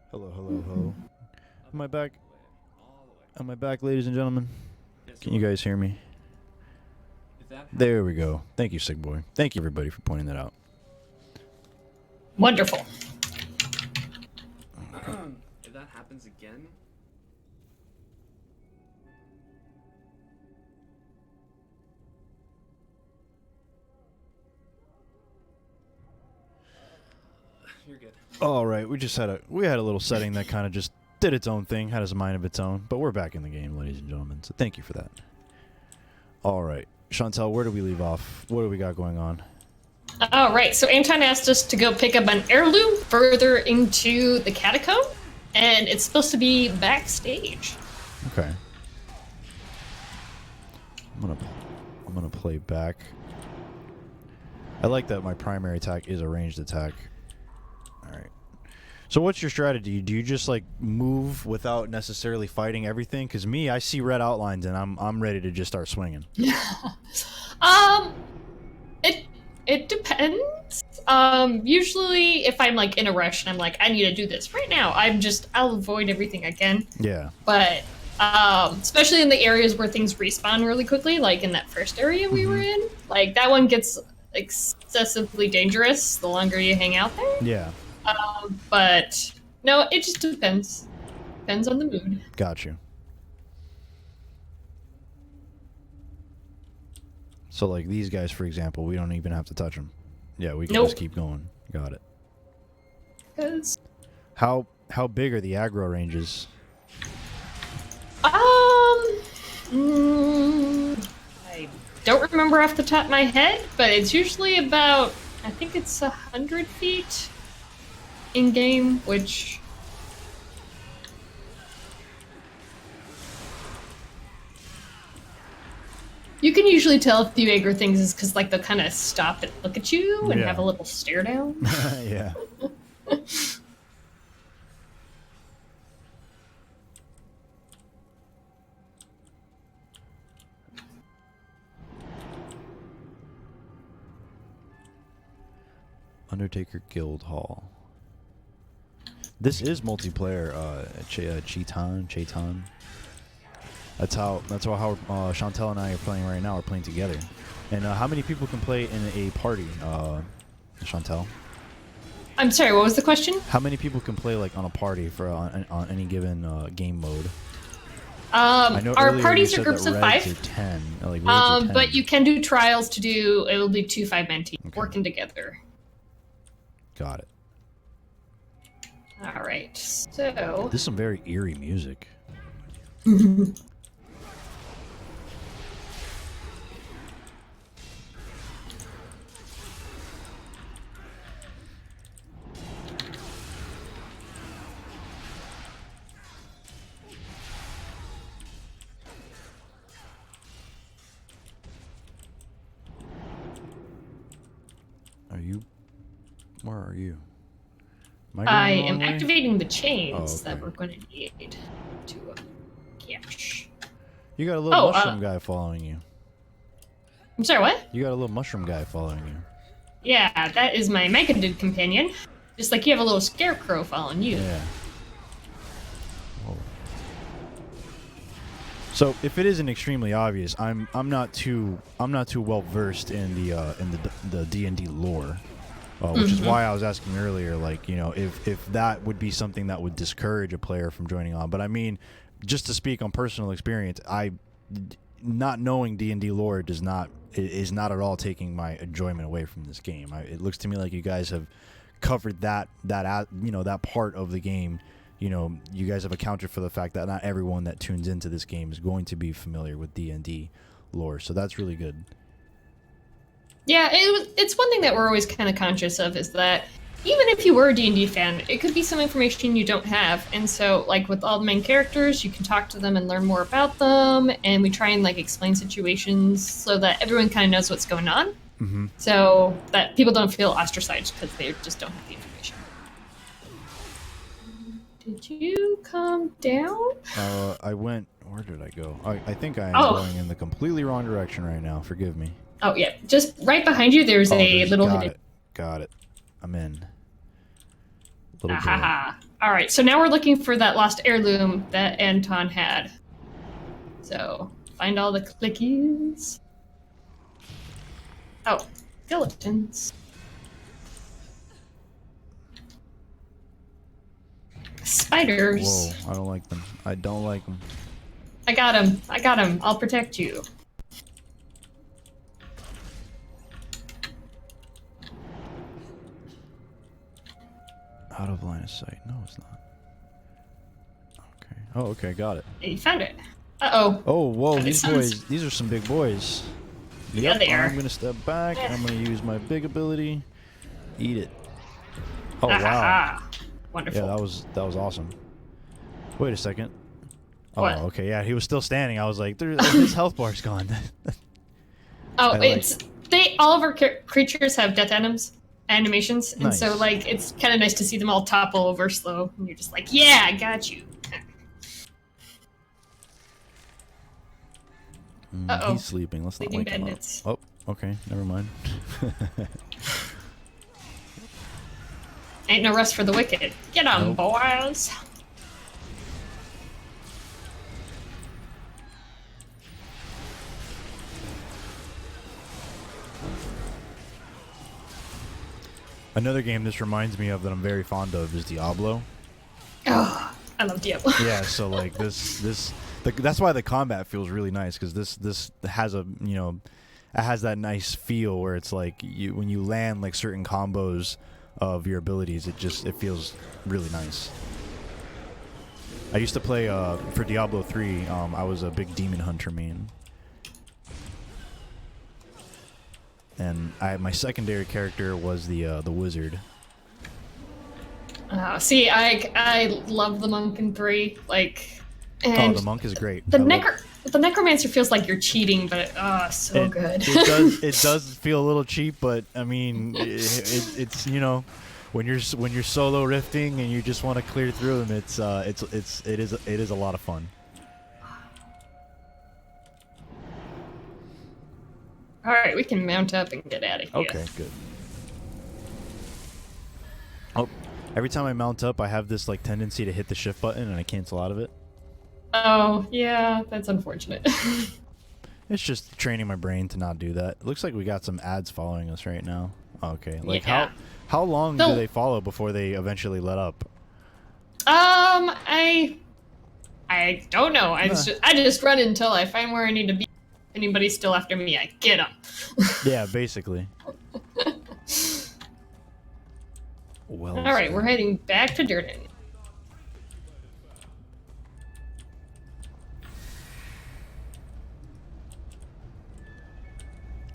Hello, hello, hello. Am I back? Am I back, ladies and gentlemen? Can you guys hear me? There we go. Thank you, Sick Boy. Thank you, everybody, for pointing that out. Wonderful. If that happens again... You're good. All right, we had a little setting that kind of just did its own thing, had a mind of its own, but we're back in the game, ladies and gentlemen. So thank you for that. All right, Chantel, where do we leave off? What do we got going on? All right, so Anton asked us to go pick up an heirloom further into the catacomb, and it's supposed to be backstage. Okay. I'm gonna play back. I like that my primary attack is a ranged attack. All right. So what's your strategy? Do you just like move without necessarily fighting everything? Because me, I see red outlines and I'm ready to just start swinging. It depends. Usually if I'm like in a rush and I'm like, I need to do this right now, I'll avoid everything I can. Yeah. But especially in the areas where things respawn really quickly, like in that first area we were in, like that one gets excessively dangerous the longer you hang out there. Yeah. But no, it just depends. Depends on the mood. Got you. So like these guys, for example, we don't even have to touch them. Yeah, we can just keep going. Got it. 'Cause How big are the aggro ranges? I don't remember off the top of my head, but it's usually about, I think it's 100 feet in game, which you can usually tell if you aggro things is because like they'll kind of stop and look at you and have a little stare down. Yeah. Undertaker Guild Hall. This is multiplayer. Chaitan. That's how Chantel and I are playing right now. We're playing together. And how many people can play in a party, Chantel? I'm sorry, what was the question? How many people can play like on a party for on any given game mode? I know our parties are groups of 5. Are 10, like are 10. But you can do trials to do. It will be 2 5-man teams working together. Got it. All right, so this is some very eerie music. Where are you? I going the am wrong way? activating the chains Oh, okay. that we're going to need to catch. You got a little Oh, mushroom guy following you. I'm sorry, what? You got a little mushroom guy following you. Yeah, that is my Megadid companion. Just like you have a little scarecrow following you. Yeah. Whoa. So if it isn't extremely obvious, I'm not too well versed in the D&D lore, which is why I was asking earlier, like, you know, if that would be something that would discourage a player from joining on. But I mean, just to speak on personal experience, not knowing D&D lore is not at all taking my enjoyment away from this game. It looks to me like you guys have covered that part of the game. You know, you guys have accounted for the fact that not everyone that tunes into this game is going to be familiar with D&D lore, so that's really good. Yeah, it's one thing that we're always kind of conscious of is that even if you were a D&D fan, it could be some information you don't have. And so, like, with all the main characters, you can talk to them and learn more about them, and we try and, like, explain situations so that everyone kind of knows what's going on, so that people don't feel ostracized because they just don't have the information. Did you come down? I went... Where did I go? I think I am going in the completely wrong direction right now. Forgive me. Oh, yeah. Just right behind you, there's a little hidden... Got it. I'm in. All right, so now we're looking for that lost heirloom that Anton had. So, find all the clickies. Oh, skeletons. Spiders. Whoa, I don't like them. I don't like them. I got him. I'll protect you. Out of line of sight. No, it's not. Okay. Oh, okay, got it. You found it. Uh-oh. Oh, whoa, these boys, these are some big boys. Yeah, they are. I'm going to step back. I'm going to use my big ability. Eat it. Oh, wow. Wonderful. Yeah, that was awesome. Wait a second. Oh, What? okay, yeah, he was still standing. I was like, his health bar's gone. Oh, all of our creatures have death animations, and so, Nice. like, it's kind of nice to see them all topple over slow, and you're just like, yeah, I got you. Uh-oh. He's sleeping. Let's not Sleeping wake him up. bandits. Oh, okay, never mind. Ain't no rest for the wicked. Get on, Nope. boys. Another game this reminds me of that I'm very fond of is Diablo. Oh, I love Diablo. Yeah, so like that's why the combat feels really nice, because this has a, you know, it has that nice feel where it's like when you land like certain combos of your abilities, it feels really nice. I used to play for Diablo 3. I was a big demon hunter main, and my secondary character was the wizard. See, I love the monk in 3. Like, and Oh, the monk is great. the necromancer feels like you're cheating, but so good. It does feel a little cheap, but I mean, it's you know, when you're solo rifting and you just want to clear through them, it is a lot of fun. All right, we can mount up and get out of here. Okay, good. Oh, every time I mount up, I have this like tendency to hit the shift button and I cancel out of it. Oh, yeah, that's unfortunate. It's just training my brain to not do that. It looks like we got some ads following us right now. Okay, like Yeah. how long do they follow before they eventually let up? I don't know. I just run until I find where I need to be. If anybody's still after me, I get them. Yeah, basically. Well. All right, we're heading back to Durden.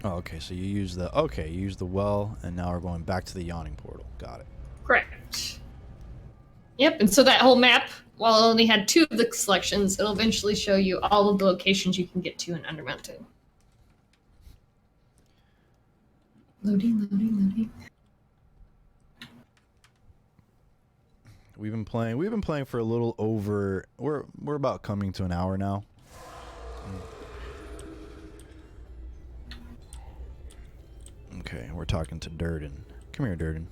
Oh, okay. So you use the well, and now we're going back to the yawning portal. Got it. Correct. Yep, and so that whole map, while it only had 2 of the selections, it'll eventually show you all of the locations you can get to in Undermountain. Loading. We've been playing. We've been playing for a little over. We're about coming to an hour now. Okay, we're talking to Durden. Come here, Durden.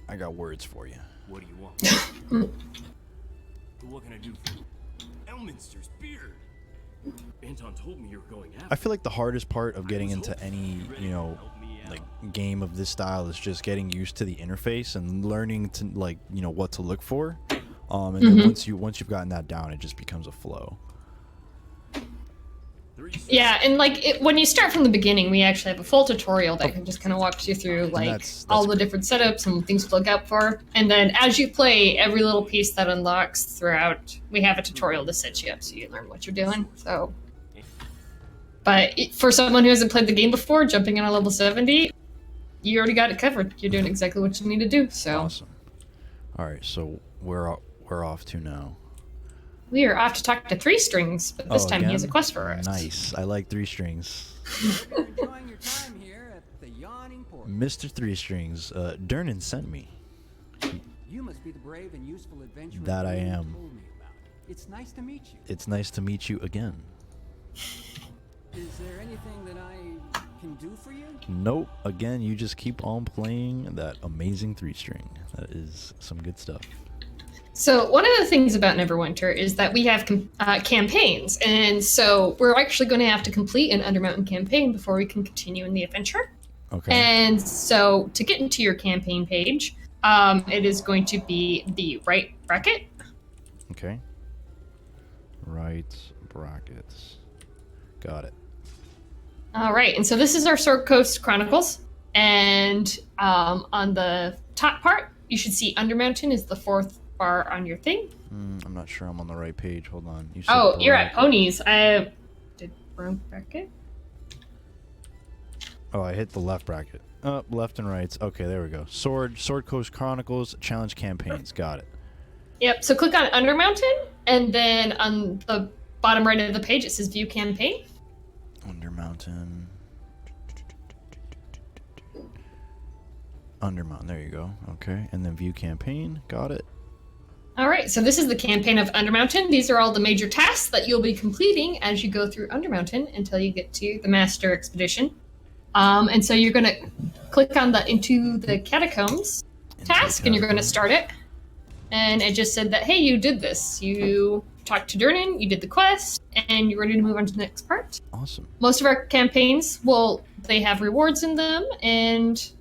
I got words for you. What do you want? What can I do for you? Elminster's beard. Anton told me you were going after. I feel like the hardest part of getting into any, like game of this style is just getting used to the interface and learning to what to look for. And then once you've gotten that down, it just becomes a flow. Yeah, and when you start from the beginning, we actually have a full tutorial that just kind of walks you through all the different setups and things to look out for. And then as you play, every little piece that unlocks throughout, we have a tutorial to set you up so you learn what you're doing. So, but for someone who hasn't played the game before, jumping in on level 70, you already got it covered. You're doing exactly what you need to do. So awesome. All right, so we're off to now. We are off to talk to Three Strings, but this time again? he has a quest for us. Nice. I like Three Strings. Enjoying your time here at the Yawning Portal. Mr. Three Strings, Durnan sent me. You must be the brave and useful adventurer That I you am. told me about. It's nice to meet you. It's nice to meet you again. Is there anything that I can do for you? Nope. Again, you just keep on playing that amazing 3-string. That is some good stuff. So one of the things about Neverwinter is that we have campaigns, and so we're actually going to have to complete an Undermountain campaign before we can continue in the adventure. Okay. And so to get into your campaign page, it is going to be the right bracket. Okay. Right brackets. Got it. All right, and so this is our Sword Coast Chronicles, and on the top part, you should see Undermountain is the fourth bar on your thing. I'm not sure I'm on the right page. Hold on. You You're at Ponies. I did wrong bracket. Oh, I hit the left bracket. Left and right. Okay, there we go. Sword Coast Chronicles Challenge Campaigns. Got it. Yep, so click on Undermountain, and then on the bottom right of the page, it says View Campaign. Undermountain. Undermountain, there you go. Okay, and then View Campaign. Got it. All right, so this is the campaign of Undermountain. These are all the major tasks that you'll be completing as you go through Undermountain until you get to the Master Expedition. And so you're going to click on the Into the Catacombs task, and you're going to start it. And it just said that, hey, you did this. You talked to Durnan, you did the quest, and you're ready to move on to the next part. Awesome. Most of our campaigns, they have rewards in them, and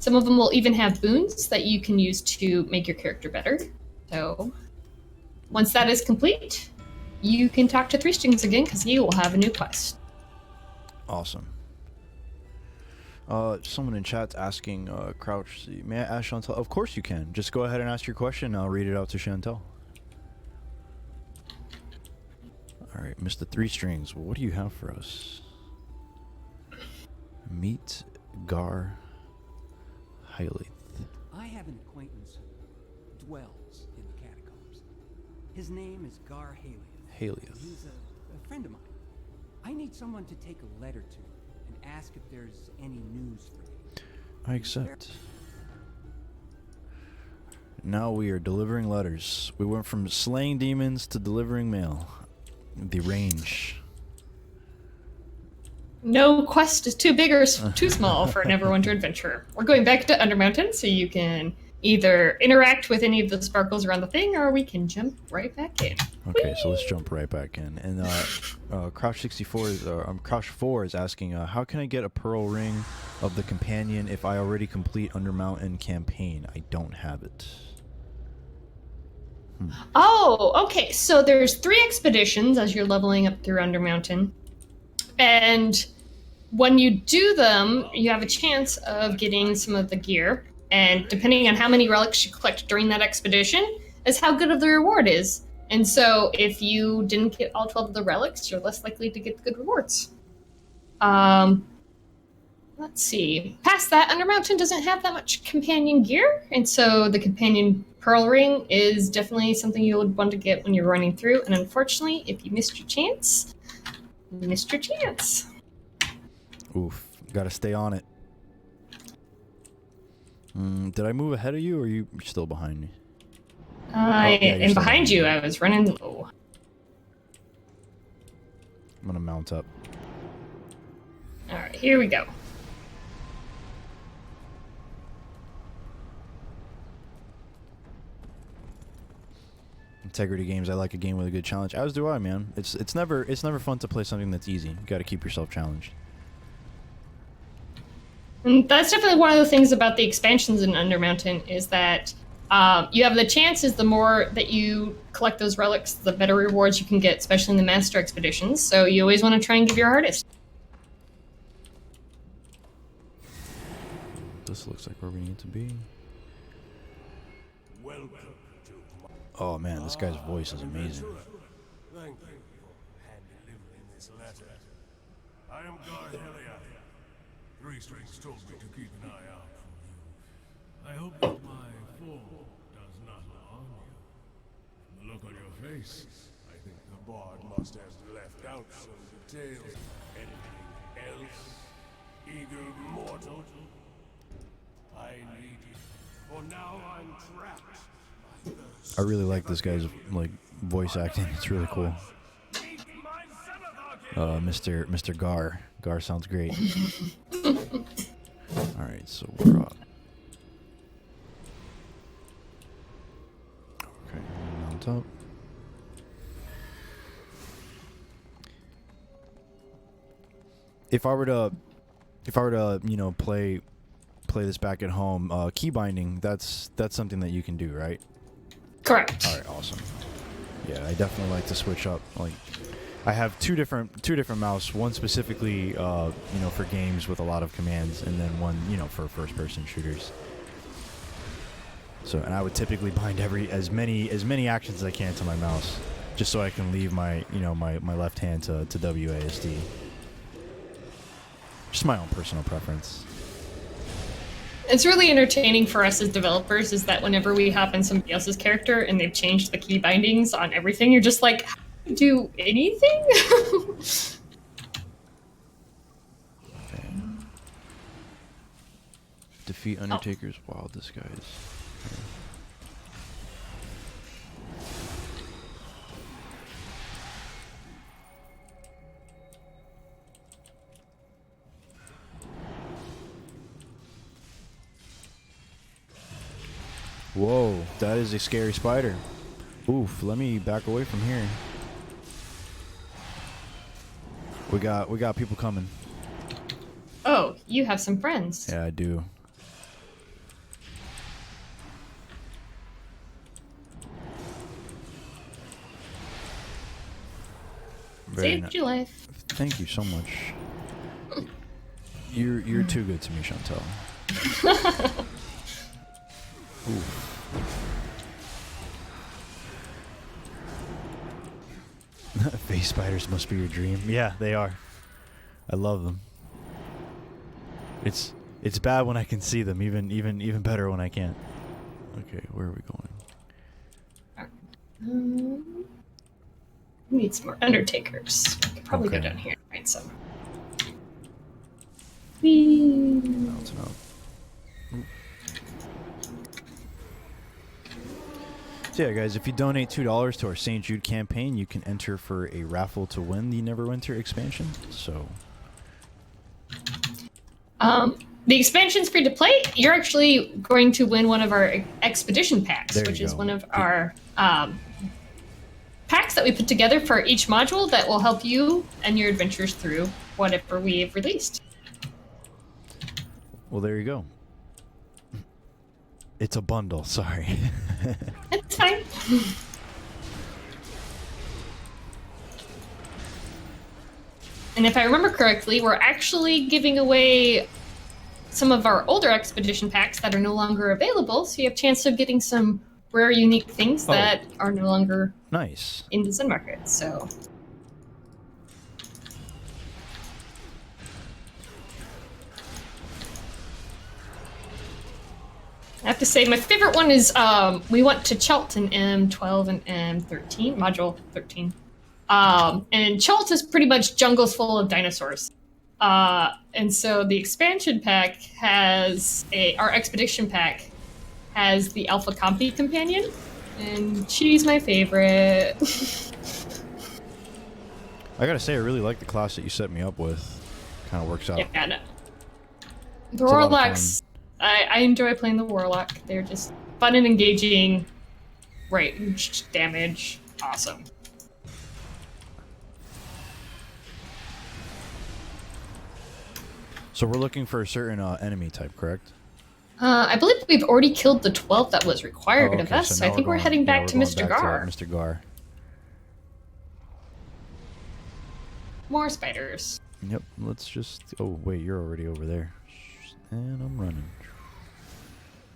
some of them will even have boons that you can use to make your character better. So once that is complete, you can talk to Three Strings again because you will have a new quest. Awesome. Someone in chat's asking, Crouch, may I ask Chantel? Of course you can. Just go ahead and ask your question, and I'll read it out to Chantel. All right, Mr. Three Strings, what do you have for us? Meet Gar Hyleth. I have an acquaintance who dwells in the catacombs. His name is Gar Hyleth. He's a friend of mine. I need someone to take a letter to and ask if there's any news for me. I accept. Now we are delivering letters. We went from slaying demons to delivering mail. The range. No quest is too big or too small for a Neverwinter adventure. We're going back to Undermountain, so you can either interact with any of the sparkles around the thing, or we can jump right back in. Okay, so let's jump right back in. And Crouch 4 is asking, how can I get a pearl ring of the companion if I already complete Undermountain campaign? I don't have it. Oh, okay. So there's 3 expeditions as you're leveling up through Undermountain. And when you do them, you have a chance of getting some of the gear. And depending on how many relics you collect during that expedition is how good of the reward is. And so if you didn't get all 12 of the relics, you're less likely to get the good rewards. Let's see. Past that, Undermountain doesn't have that much companion gear. And so the companion pearl ring is definitely something you would want to get when you're running through. And unfortunately, if you missed your chance, you missed your chance. Oof. Gotta stay on it. Did I move ahead of you, or are you still behind me? I Oh, yeah, you're am still behind you. me. I was running low. I'm gonna mount up. All right, here we go. Integrity games. I like a game with a good challenge. As do I, man. It's never fun to play something that's easy. You got to keep yourself challenged. And that's definitely one of the things about the expansions in Undermountain is that you have the chances, the more that you collect those relics, the better rewards you can get, especially in the Master Expeditions. So you always want to try and give your hardest. This looks like where we need to be. Welcome to Oh man, this guy's voice is amazing. Thank you for hand-delivering this letter. I am Garhelia. Three Strings told me to keep an eye out for you. I hope that my fall does not alarm you. From the look on your face, I think the bard must have left out some details. Anything else? Eager mortal? I need you. For now I'm trapped. I really like this guy's like voice acting. It's really cool. Mr. Gar. Gar sounds great. All right, so we're up. Okay, mount up. If I were to, you know, play this back at home, key binding, that's something that you can do, right? Correct. All right, awesome. Yeah, I definitely like to switch up. Like, I have two different mouse. One specifically, you know, for games with a lot of commands, and then one, you know, for first-person shooters. So, and I would typically bind as many actions as I can to my mouse, just so I can leave my, you know, my left hand to WASD. Just my own personal preference. It's really entertaining for us as developers is that whenever we hop in somebody else's character and they've changed the key bindings on everything, you're just like, how do you do anything? Okay. Defeat Undertaker's wild disguise. Whoa, that is a scary spider. Oof, let me back away from here. We got people coming. Oh, you have some friends. Yeah, I do. Saved your life. Thank you so much. You're too good to me, Chantel. Face spiders must be your dream. Yeah, they are. I love them. It's bad when I can see them. Even better when I can't. Okay, where are we going? We need some more Undertakers. We could probably Okay. go down here, right? So. Whee. Bouncing up. So yeah, guys, if you donate $2 to our St. Jude campaign, you can enter for a raffle to win the Neverwinter expansion. So, the expansion's free to play. You're actually going to win one of our expedition packs, There you which is go. one of our packs that we put together for each module that will help you and your adventures through whatever we have released. well, there you go. It's a bundle. Sorry. It's fine. And if I remember correctly, we're actually giving away some of our older expedition packs that are no longer available, so you have a chance of getting some rare, unique things that are no longer Nice. in the Zen market. So, I have to say, my favorite one is we went to Chult in M12 and M13, module 13. And Chult is pretty much jungles full of dinosaurs. And so the expansion pack has our expedition pack has the Alpha Compi companion, and she's my favorite. I gotta say, I really like the class that you set me up with. Kind of works out. Yeah, no. The It's a lot of Warlocks, I enjoy playing the Warlock. They're just fun and engaging, range, damage, awesome. So we're looking for a certain enemy type, correct? I believe we've already killed the 12 that was required of us, so I now think we're going- heading yeah, back we're to going Mr. back Gar. Mr. Gar. More spiders. Yep, let's just... Oh, wait, you're already over there. And I'm running.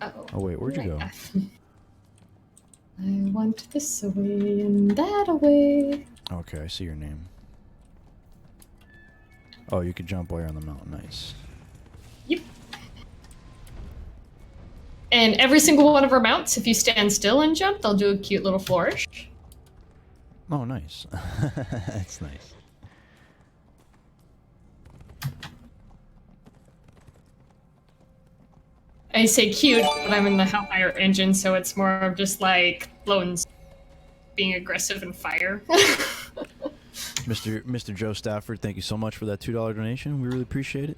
Uh-oh. Oh, wait, where'd you go? I want this away and that away. Okay, I see your name. Oh, you could jump while you're on the mountain. Nice. Yep. And every single one of our mounts, if you stand still and jump, they'll do a cute little flourish. Oh, nice. That's nice. I say cute, but I'm in the Hellfire engine, so it's more of just like blowing, being aggressive and fire. Mr. Joe Stafford, thank you so much for that $2 donation. We really appreciate it.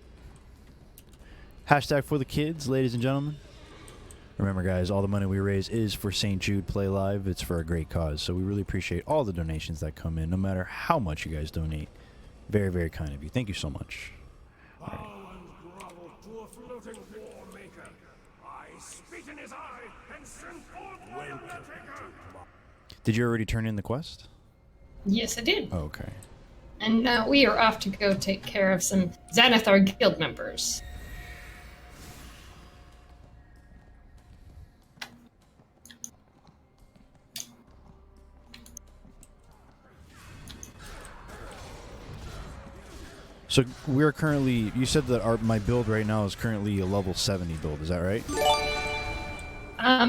Hashtag for the kids, ladies and gentlemen. Remember, guys, all the money we raise is for St. Jude Play Live. It's for a great cause, so we really appreciate all the donations that come in, no matter how much you guys donate. Very, very kind of you. Thank you so much. Bow and grovel to a floating war maker. I spit in his eye and send forth my undertaker. Did you already turn in the quest? Yes, I did. Oh, okay. And now we are off to go take care of some Xanathar guild members. So we're currently... You said that my build right now is currently a level 70 build. Is that right?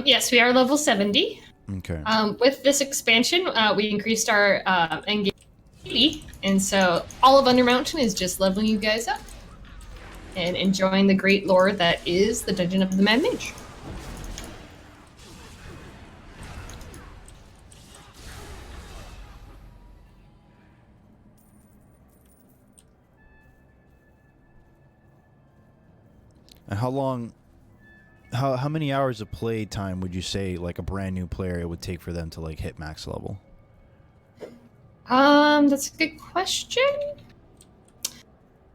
Yes, we are level 70. Okay. With this expansion, we increased our engagement, and so all of Undermountain is just leveling you guys up and enjoying the great lore that is the Dungeon of the Mad Mage. And how long... How many hours of play time would you say, like, a brand new player it would take for them to, like, hit max level? That's a good question.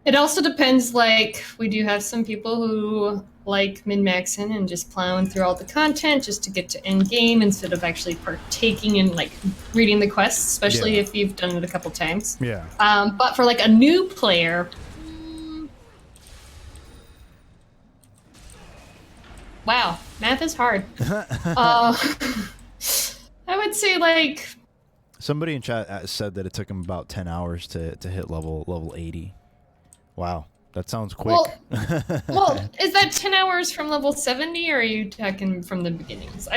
It also depends, like, we do have some people who like min-maxing and just plowing through all the content just to get to end game instead of actually partaking in, like, reading the quests, especially if you've done it a couple times. Yeah. But for, like, a new player... Wow, math is hard. I would say, like... Somebody in chat said that it took him about 10 hours to hit level 80. Wow, that sounds quick. Well, is that 10 hours from level 70, or are you talking from the beginnings?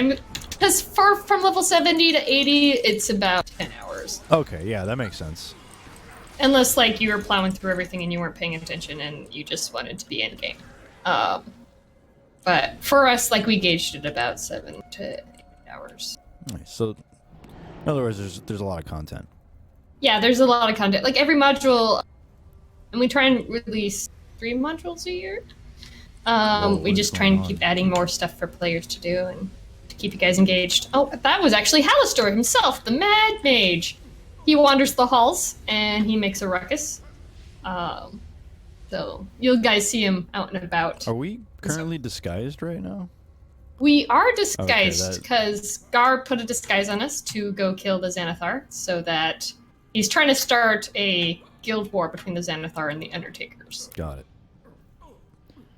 Because from level 70 to 80, it's about 10 hours. Okay, yeah, that makes sense. Unless, like, you were plowing through everything and you weren't paying attention and you just wanted to be endgame. But for us, like, we gauged it about 7 to 8 hours. Nice. So, in other words, there's a lot of content. Yeah, there's a lot of content. Like, every module, and we try and release 3 modules a year. We just try and keep adding more stuff for players to do and to keep you guys engaged. Oh, that was actually Halistor himself, the Mad Mage. He wanders the halls and he makes a ruckus. So you'll guys see him out and about. Are we currently disguised right now? We are disguised Okay, because Gar put a disguise on us to go kill the Xanathar, so that he's trying to start a guild war between the Xanathar and the Undertakers. Got it.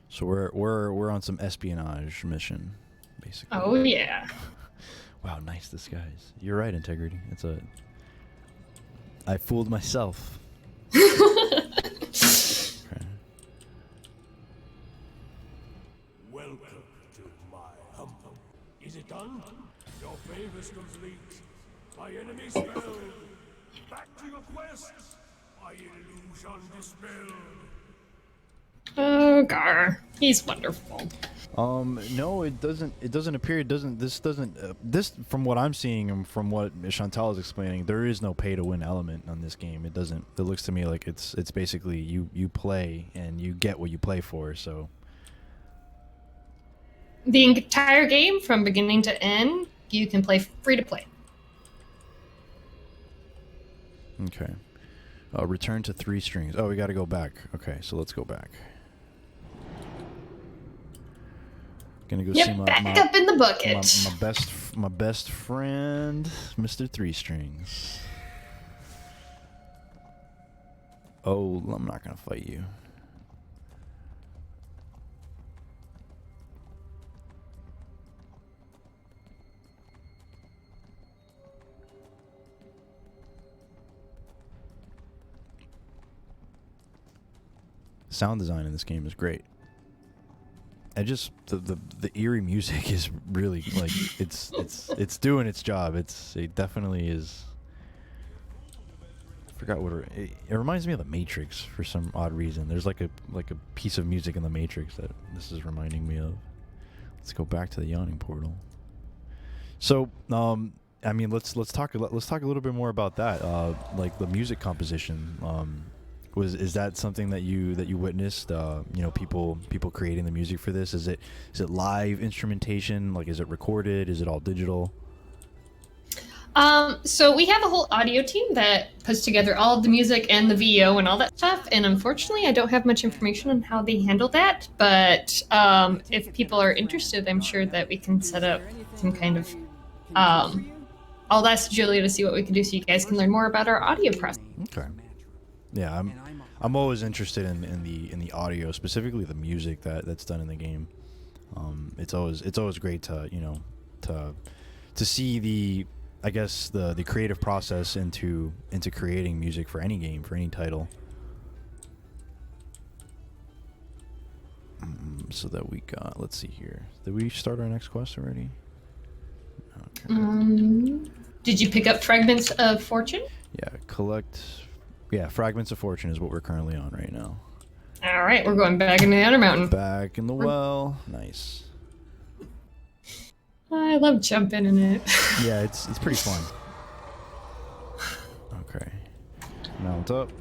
So we're on some espionage mission, basically. Oh yeah. Wow, nice disguise. You're right, Integrity. I fooled myself. Welcome to my humble. Is it done? Your favors complete. My enemy spelled. Back to your quest. My illusion dispelled. Oh, Gar. He's wonderful. No, it doesn't. It doesn't appear. It doesn't. This doesn't. This, from what I'm seeing and from what Chantal is explaining, there is no pay-to-win element on this game. It doesn't. It looks to me like it's basically you play and you get what you play for. So The entire game, from beginning to end, you can play free to play. okay. Return to 3 strings. Oh, we got to go back. Okay, so let's go back. Gonna go see back up in the bucket. my best friend, Mr. 3 Strings. Oh, I'm not gonna fight you. Sound design in this game is great. I just the eerie music is really like it's doing its job. It definitely is. I forgot what it reminds me of the Matrix for some odd reason. There's like a piece of music in the Matrix that this is reminding me of. Let's go back to the yawning portal. So I mean let's talk a little bit more about that. Like the music composition. Is that something that you witnessed? You know, people creating the music for this. Is it live instrumentation? Like, is it recorded? Is it all digital? So we have a whole audio team that puts together all of the music and the VO and all that stuff. And unfortunately, I don't have much information on how they handle that. But if people are interested, I'm sure that we can set up some kind of. I'll ask Julia to see what we can do so you guys can learn more about our audio process. Okay. Yeah, I'm always interested in the audio, specifically the music that's done in the game. It's always great to to see the creative process into creating music for any game, for any title. So that we got, let's see here. Did we start our next quest already? Okay. Did you pick up Fragments of Fortune? Yeah, collect. Yeah, Fragments of Fortune is what we're currently on right now. All right, we're going back into the Undermountain. Back in the well. Nice. I love jumping in it. Yeah, it's pretty fun. Okay. Mount up.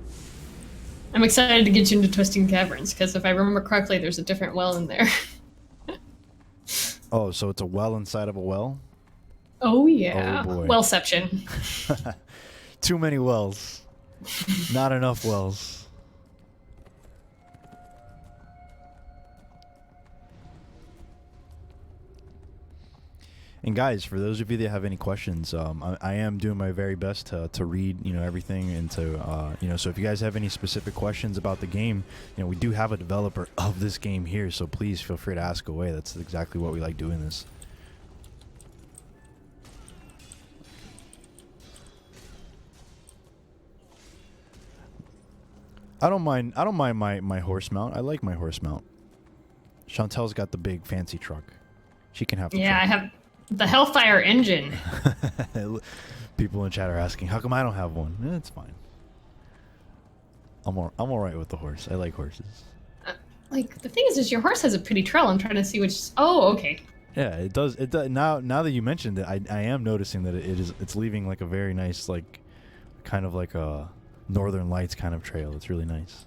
I'm excited to get you into Twisting Caverns, because if I remember correctly, there's a different well in there. Oh, so it's a well inside of a well? Oh, yeah. Oh, boy. Wellception. Too many wells. Not enough wells. And guys, for those of you that have any questions, I am doing my very best to read, everything, and to, so if you guys have any specific questions about the game, we do have a developer of this game here, so please feel free to ask away. That's exactly what we like doing this. I don't mind my horse mount. I like my horse mount. Chantel's got the big fancy truck. She can have the truck. I have the Hellfire engine. People in chat are asking, how come I don't have one? It's fine. I'm all right with the horse. I like horses. The thing is your horse has a pretty trail. I'm trying to see which. Oh, okay. Yeah, it does. It does. Now that you mentioned it, I am noticing that it's leaving like a very nice, like, kind of like a Northern Lights kind of trail. It's really nice.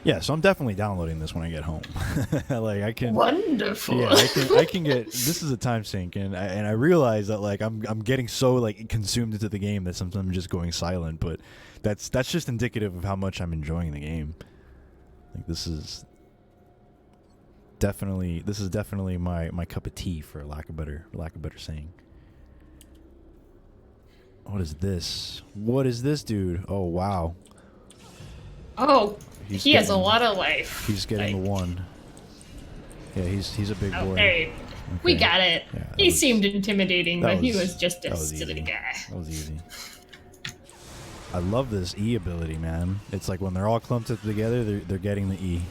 Yeah, so I'm definitely downloading this when I get home. Like I can. Wonderful. Yeah, I can get. This is a time sink, and I realize that like I'm getting so like consumed into the game that sometimes I'm just going silent. But that's just indicative of how much I'm enjoying the game. Like this is definitely my cup of tea, for lack of better saying. What is this? What is this, dude? Oh wow. Oh, he has a lot of life. He's getting the one. Yeah, he's a big boy. Hey, we got it. Yeah, he seemed intimidating, but he was just a silly easy. guy. That was easy. I love this E ability, man. It's like when they're all clumped up together, they're getting the E.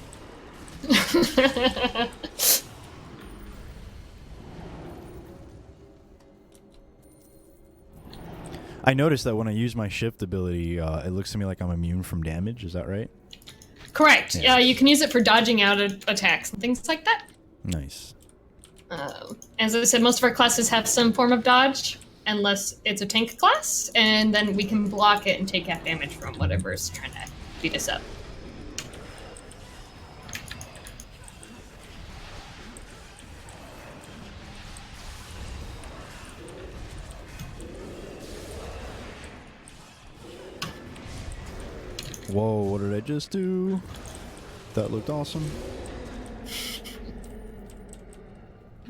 I noticed that when I use my shift ability, it looks to me like I'm immune from damage. Is that right? Correct. Yeah. You can use it for dodging out attacks and things like that. Nice. As I said, most of our classes have some form of dodge, unless it's a tank class, and then we can block it and take half damage from whatever's trying to beat us up. Whoa, what did I just do? That looked awesome.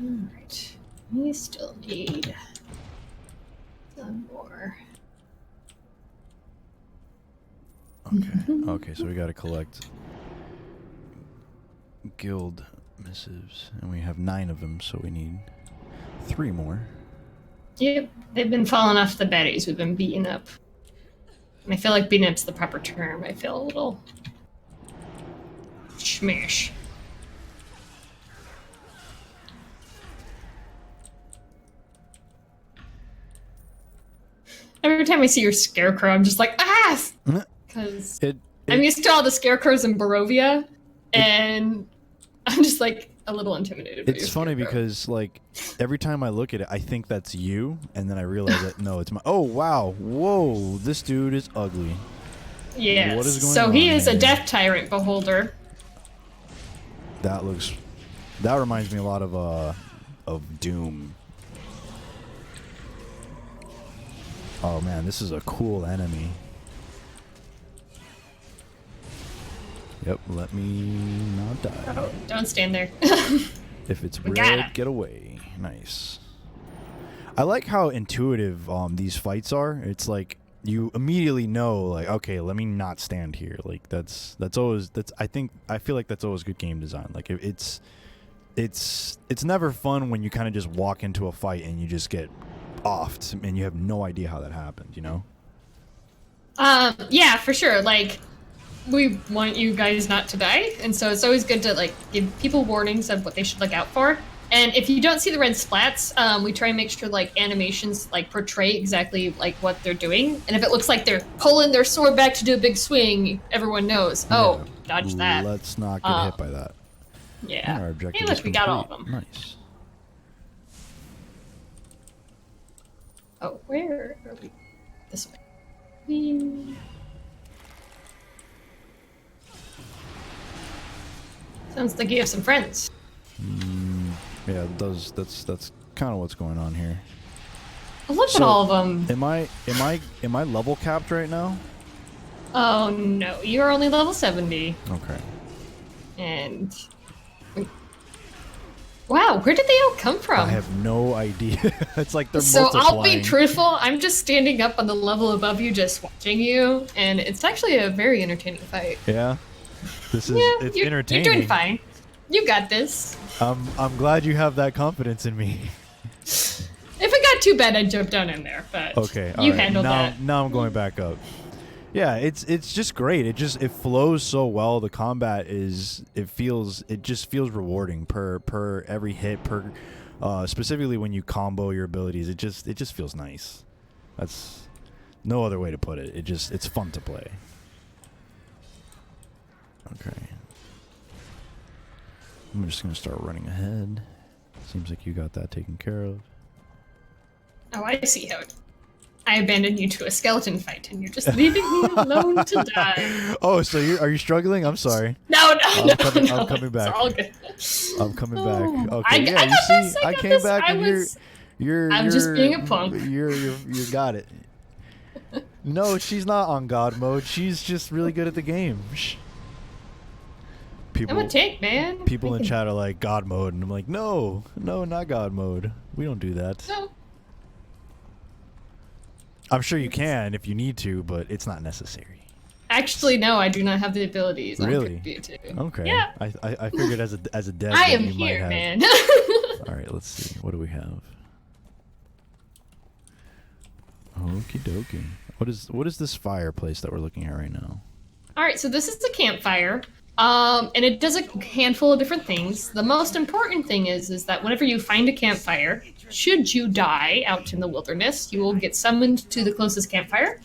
Alright. We still need some more. Okay. Okay, so we gotta collect guild missives, and we have 9 of them, so we need 3 more. Yep, they've been falling off the baddies we've been beating up. And I feel like beating up's the proper term. I feel a little smash. Every time I see your scarecrow, I'm just like, ah! Because I'm used to all the scarecrows in Barovia, and I'm just like a little intimidated. By It's funny because like every time I look at it, I think that's you, and then I realize that no, it's my. Oh wow, whoa, this dude is ugly. Yes. What is going so on he is here? a death tyrant beholder. That looks. That reminds me a lot of Doom. Oh man, this is a cool enemy. Yep, let me not die. Oh, don't stand there. If it's We got red, him. get away. Nice. I like how intuitive these fights are. It's like you immediately know, like, okay, let me not stand here. Like that's always I feel like that's always good game design. Like it's never fun when you kind of just walk into a fight and you just get offed and you have no idea how that happened. You know? Yeah, for sure. Like, we want you guys not to die, and so it's always good to like give people warnings of what they should look out for. And if you don't see the red splats, we try and make sure like animations like portray exactly like what they're doing. And if it looks like they're pulling their sword back to do a big swing, everyone knows. Oh, dodge that. Let's not get hit by that. Yeah. Our objective Hey, look, is we got all of complete. them. Nice. Oh, where are we? This way. Sounds like you have some friends. Yeah, it does. That's kind of what's going on here. Look at all of them. Am I level capped right now? Oh no, you are only level 70. Okay. And wow, where did they all come from? I have no idea. It's like they're So multiplying. I'll be truthful, I'm just standing up on the level above you just watching you, and it's actually a very entertaining fight. Yeah. This is it's you're entertaining. doing fine. You got this. I'm glad you have that confidence in me. If it got too bad, I'd jump down in there, but Okay. you alright, handled now, that. Now I'm going back up. Yeah, it's just great. It flows so well. The combat it just feels rewarding per every hit specifically when you combo your abilities. It just feels nice. That's no other way to put it. It's fun to play. Okay. I'm just gonna start running ahead. Seems like you got that taken care of. Oh, I see how I abandoned you to a skeleton fight, and you're just leaving me alone to die. Oh, so are you struggling? I'm sorry. No, I'm coming back. It's all good. I'm coming back. Okay, I yeah, got you see, this, I I got came this. back I and was- you're I'm just being a punk. You got it. No, she's not on God mode. She's just really good at the game. I'm a tank, man. People I in can- chat are like God mode, and I'm like, no, not God mode. We don't do that. No. I'm sure you can if you need to, but it's not necessary. Actually, no, I do not have the abilities. Really? I'm good to. Okay. Yeah. I figured as a dev I that am you here, might have. man. All right, let's see. What do we have? Okie dokie. What is this fireplace that we're looking at right now? All right, so this is the campfire. And it does a handful of different things. The most important thing is that whenever you find a campfire, should you die out in the wilderness, you will get summoned to the closest campfire.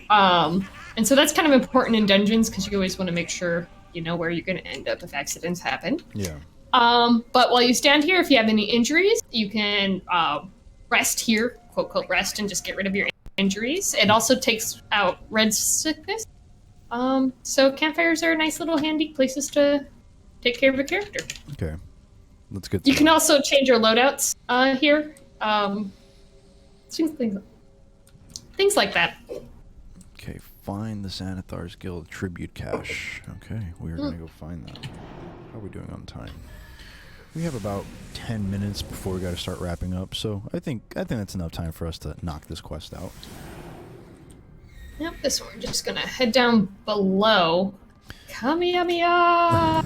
And so that's kind of important in dungeons because you always want to make sure you know where you're going to end up if accidents happen. Yeah. But while you stand here, if you have any injuries, you can rest here, quote, quote, rest, and just get rid of your injuries. It also takes out red sickness. So campfires are nice little handy places to take care of a character. Okay. That's good. You can also change your loadouts here. Things like that. Okay, find the Xanathar's Guild tribute cache. Okay, we are gonna go find that. How are we doing on time? We have about 10 minutes before we got to start wrapping up, so I think that's enough time for us to knock this quest out. Yep, this one. We're just gonna head down below. Kamehameha!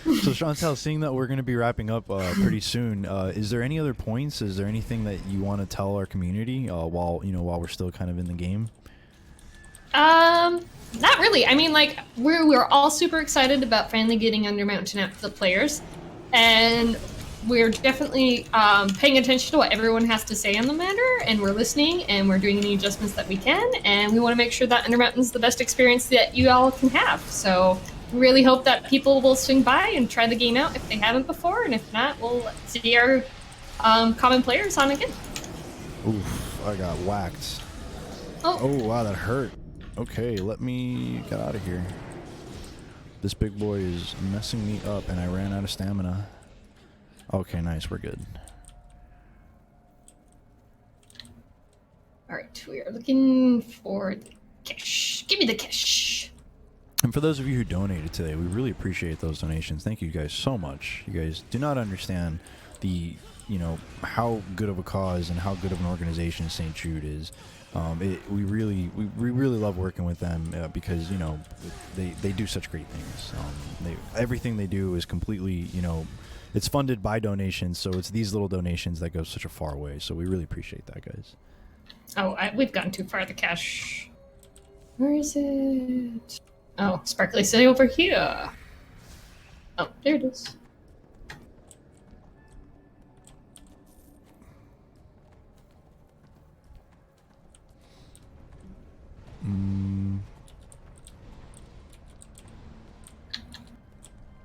So Chantel, seeing that we're going to be wrapping up pretty soon, is there any other points? Is there anything that you want to tell our community while we're still kind of in the game? Not really. I mean, like we're all super excited about finally getting Undermountain out to the players, and we're definitely paying attention to what everyone has to say on the matter, and we're listening, and we're doing any adjustments that we can, and we want to make sure that Undermountain's the best experience that you all can have. So we really hope that people will swing by and try the game out if they haven't before, and if not, we'll see our common players on again. Oof, I got whacked. Oh, wow, that hurt. Okay, let me get out of here. This big boy is messing me up, and I ran out of stamina. Okay, nice, we're good. Alright, we are looking for the cash. Give me the cash. And for those of you who donated today, we really appreciate those donations. Thank you guys so much. You guys do not understand how good of a cause and how good of an organization St. Jude is. We really love working with them because they do such great things. Everything they do is completely it's funded by donations, so it's these little donations that go such a far way. So we really appreciate that, guys. Oh, we've gone too far. The cash. Where is it? Oh, Sparkly City over here. Oh, there it is.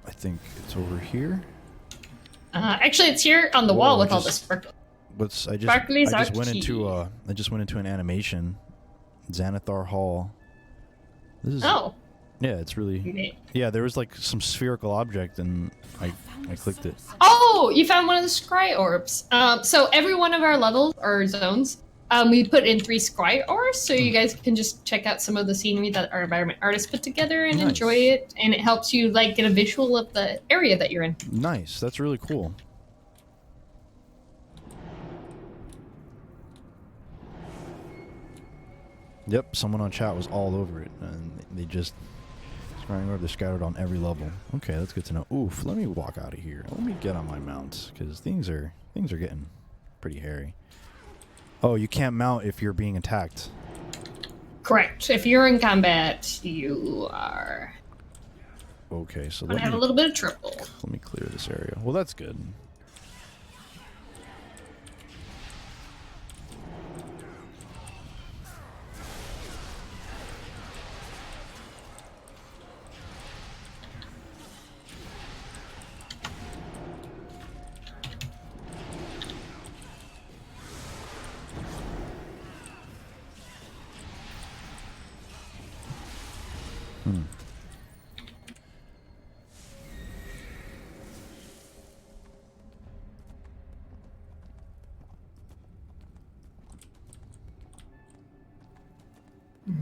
I think it's over here. Actually, it's here on the wall with all the sparkles. I just went into an animation. Xanathar Hall. This is, oh. Yeah, it's really. Yeah, there was like some spherical object, and I clicked it. Oh, you found one of the scry orbs. So every one of our levels or zones, we put in 3 scry orbs, so you guys can just check out some of the scenery that our environment artists put together and enjoy it, and it helps you like get a visual of the area that you're in. Nice, that's really cool. Yep, someone on chat was all over it, and they just they're scattered on every level. Okay, that's good to know. Oof, let me walk out of here. Let me get on my mounts, because things are getting pretty hairy. Oh, you can't mount if you're being attacked. Correct. If you're in combat, you are. Okay, so I have a little bit of trouble. Let me clear this area. Well, that's good.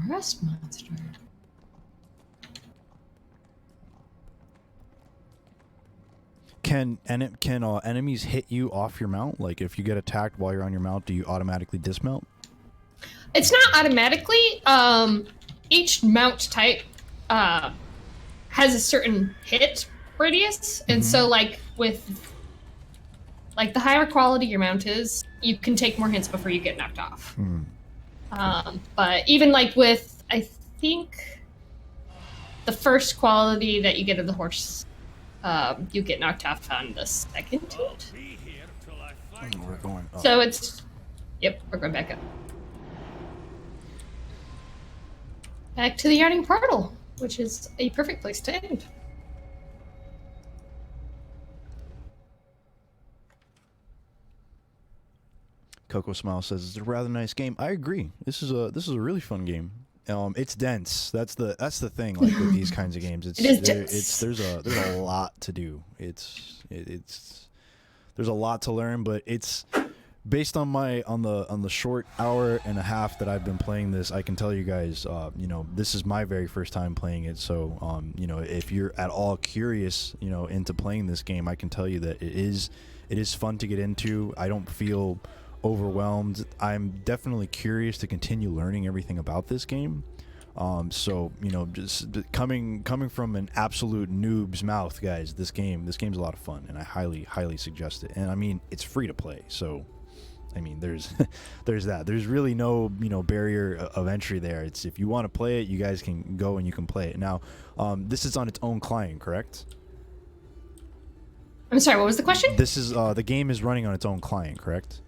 Rust monster. Can enemies hit you off your mount? Like if you get attacked while you're on your mount, do you automatically dismount? It's not automatically. Each mount type has a certain hit radius, and so like with like the higher quality your mount is, you can take more hits before you get knocked off. But even like with, I think the first quality that you get of the horse, you get knocked off on the second hit. We're going up. So it's, yep, we're going back up. Back to the Yawning Portal, which is a perfect place to end. Coco Smile says it's a rather nice game. I agree. This is a really fun game. It's dense. That's the thing. Like with these kinds of games, It is dense. There's a lot to do. There's a lot to learn, but it's based on the short hour and a half that I've been playing this. I can tell you guys, this is my very first time playing it. So, if you're at all curious, into playing this game, I can tell you that it is fun to get into. I don't feel overwhelmed. I'm definitely curious to continue learning everything about this game. Just coming from an absolute noob's mouth, guys, this game's a lot of fun, and I highly suggest it. And I mean, it's free to play, so I mean, there's that. There's really no barrier of entry there. It's, if you want to play it, you guys can go and you can play it. Now, this is on its own client, correct? I'm sorry, what was the question? This is the game is running on its own client, correct?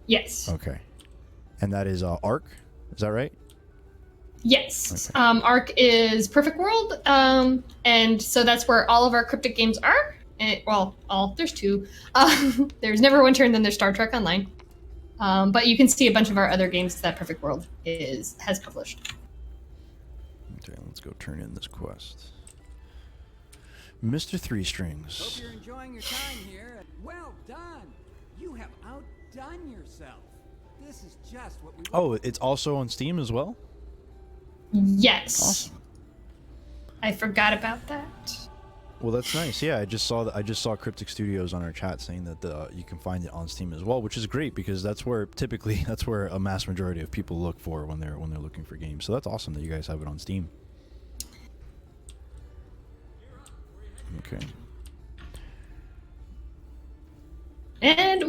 Yes. Okay. And that is Arc, is that right? Yes. Okay. Arc is Perfect World, and so that's where all of our cryptic games are. And, there's two. There's Neverwinter and then there's Star Trek Online. But you can see a bunch of our other games that Perfect World has published. Okay, let's go turn in this quest. Mr. Three Strings. Hope you're enjoying your time here. Well done. You have outdone yourself. This is just what we Oh, it's also on Steam as well? Yes. Awesome. I forgot about that. Well, that's nice. Yeah, I just saw Cryptic Studios on our chat saying that you can find it on Steam as well, which is great because that's where a mass majority of people look for when they're looking for games. So that's awesome that you guys have it on Steam. Okay. And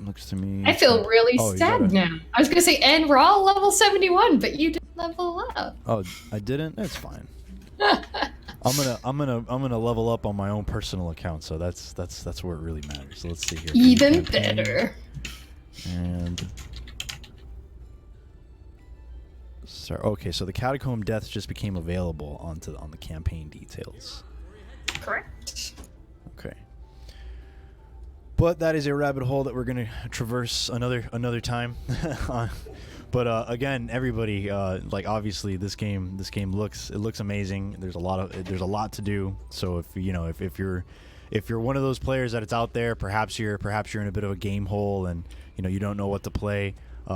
Looks to me. I feel really Oh, you sad gotta- now. I was gonna say, and we're all level 71, but you didn't level up. Oh, I didn't. It's fine. I'm gonna level up on my own personal account, so that's where it really matters. So let's see here. Even better. And okay, so the Catacomb Deaths just became available on the campaign details. Correct. Okay. But that is a rabbit hole that we're gonna traverse another time. But again, everybody, obviously this game looks amazing. There's a lot to do. So if you're one of those players that it's out there, perhaps you're in a bit of a game hole and you don't know what to play.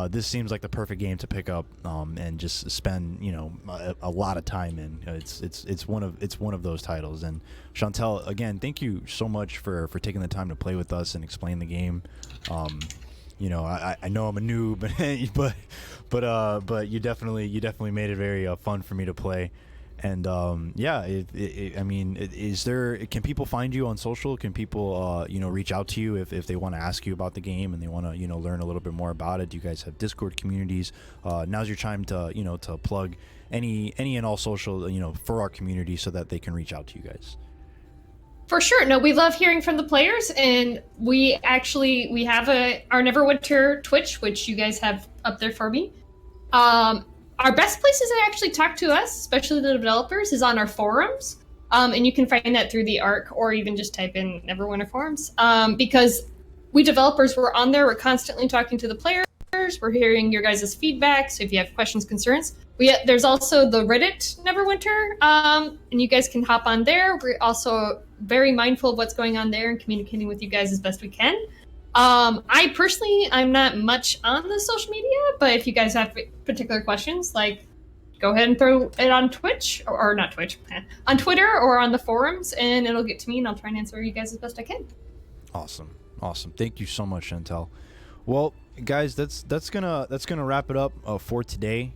This seems like the perfect game to pick up and just spend a lot of time in. It's one of those titles. And Chantel, again, thank you so much for taking the time to play with us and explain the game. I know I'm a noob, but you definitely made it very fun for me to play. And can people find you on social? Can people reach out to you if they want to ask you about the game and they want to learn a little bit more about it? Do you guys have Discord communities? Now's your time to plug any and all social for our community so that they can reach out to you guys. For sure. No, we love hearing from the players, and we have our Neverwinter Twitch, which you guys have up there for me. Our best places to actually talk to us, especially the developers, is on our forums. And you can find that through the Arc, or even just type in Neverwinter forums. Because we developers, we're on there, we're constantly talking to the players, we're hearing your guys' feedback, so if you have questions, concerns. There's also the Reddit Neverwinter, and you guys can hop on there. We're also very mindful of what's going on there and communicating with you guys as best we can. I personally, I'm not much on the social media, but if you guys have particular questions, go ahead and throw it on Twitch, or not Twitch, on Twitter or on the forums, and it'll get to me, and I'll try and answer you guys as best I can. Awesome. Thank you so much, Chantel. Well, guys, that's gonna wrap it up for today.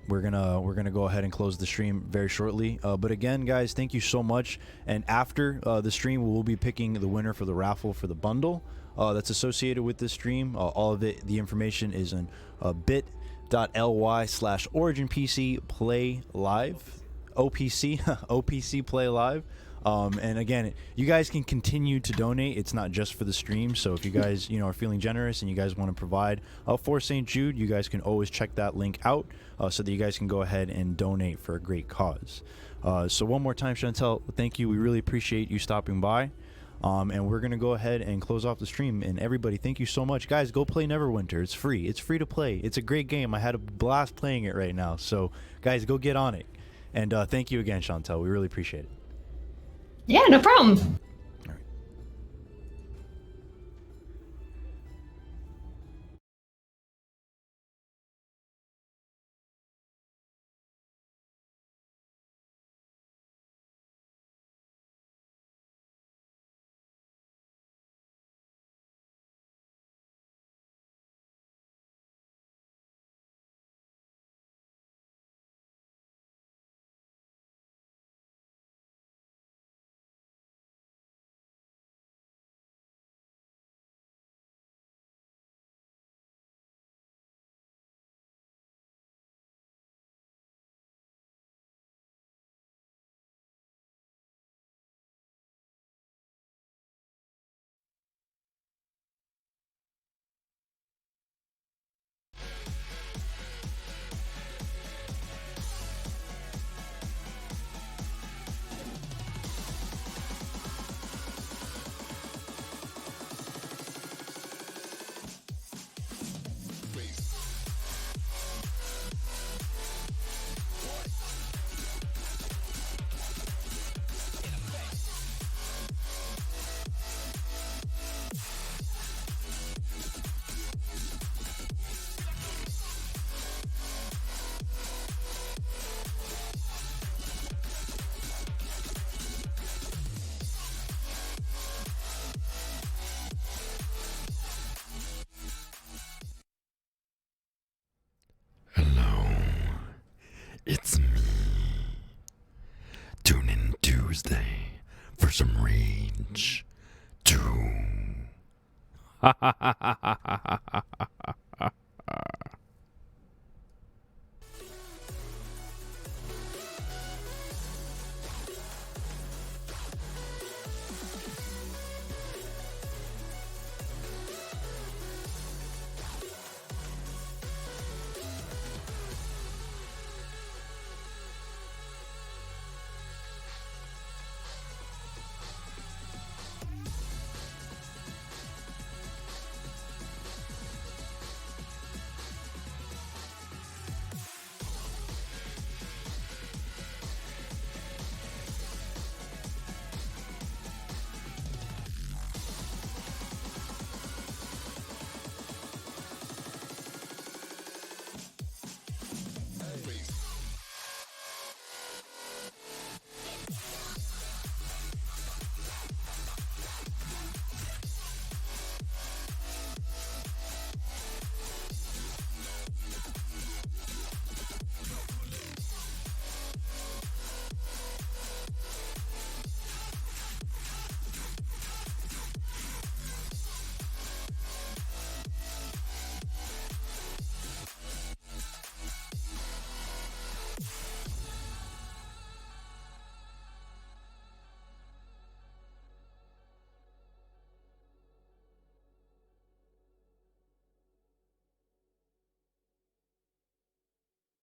We're gonna go ahead and close the stream very shortly. But again, guys, thank you so much. And after the stream, we'll be picking the winner for the raffle for the bundle that's associated with this stream. All of the information is in bit.ly/OriginPC Play Live, OPC, OPC Play Live. And again, you guys can continue to donate. It's not just for the stream. So if you guys, are feeling generous and you guys want to provide for St. Jude, you guys can always check that link out so that you guys can go ahead and donate for a great cause. So one more time, Chantel, thank you. We really appreciate you stopping by. And we're going to go ahead and close off the stream. And everybody, thank you so much. Guys, go play Neverwinter. It's free. It's free to play. It's a great game. I had a blast playing it right now. So, guys, go get on it. And thank you again, Chantel. We really appreciate it. Yeah, no problem. It's me. Tune in Tuesday for some rage. Ha ha ha ha ha ha ha ha.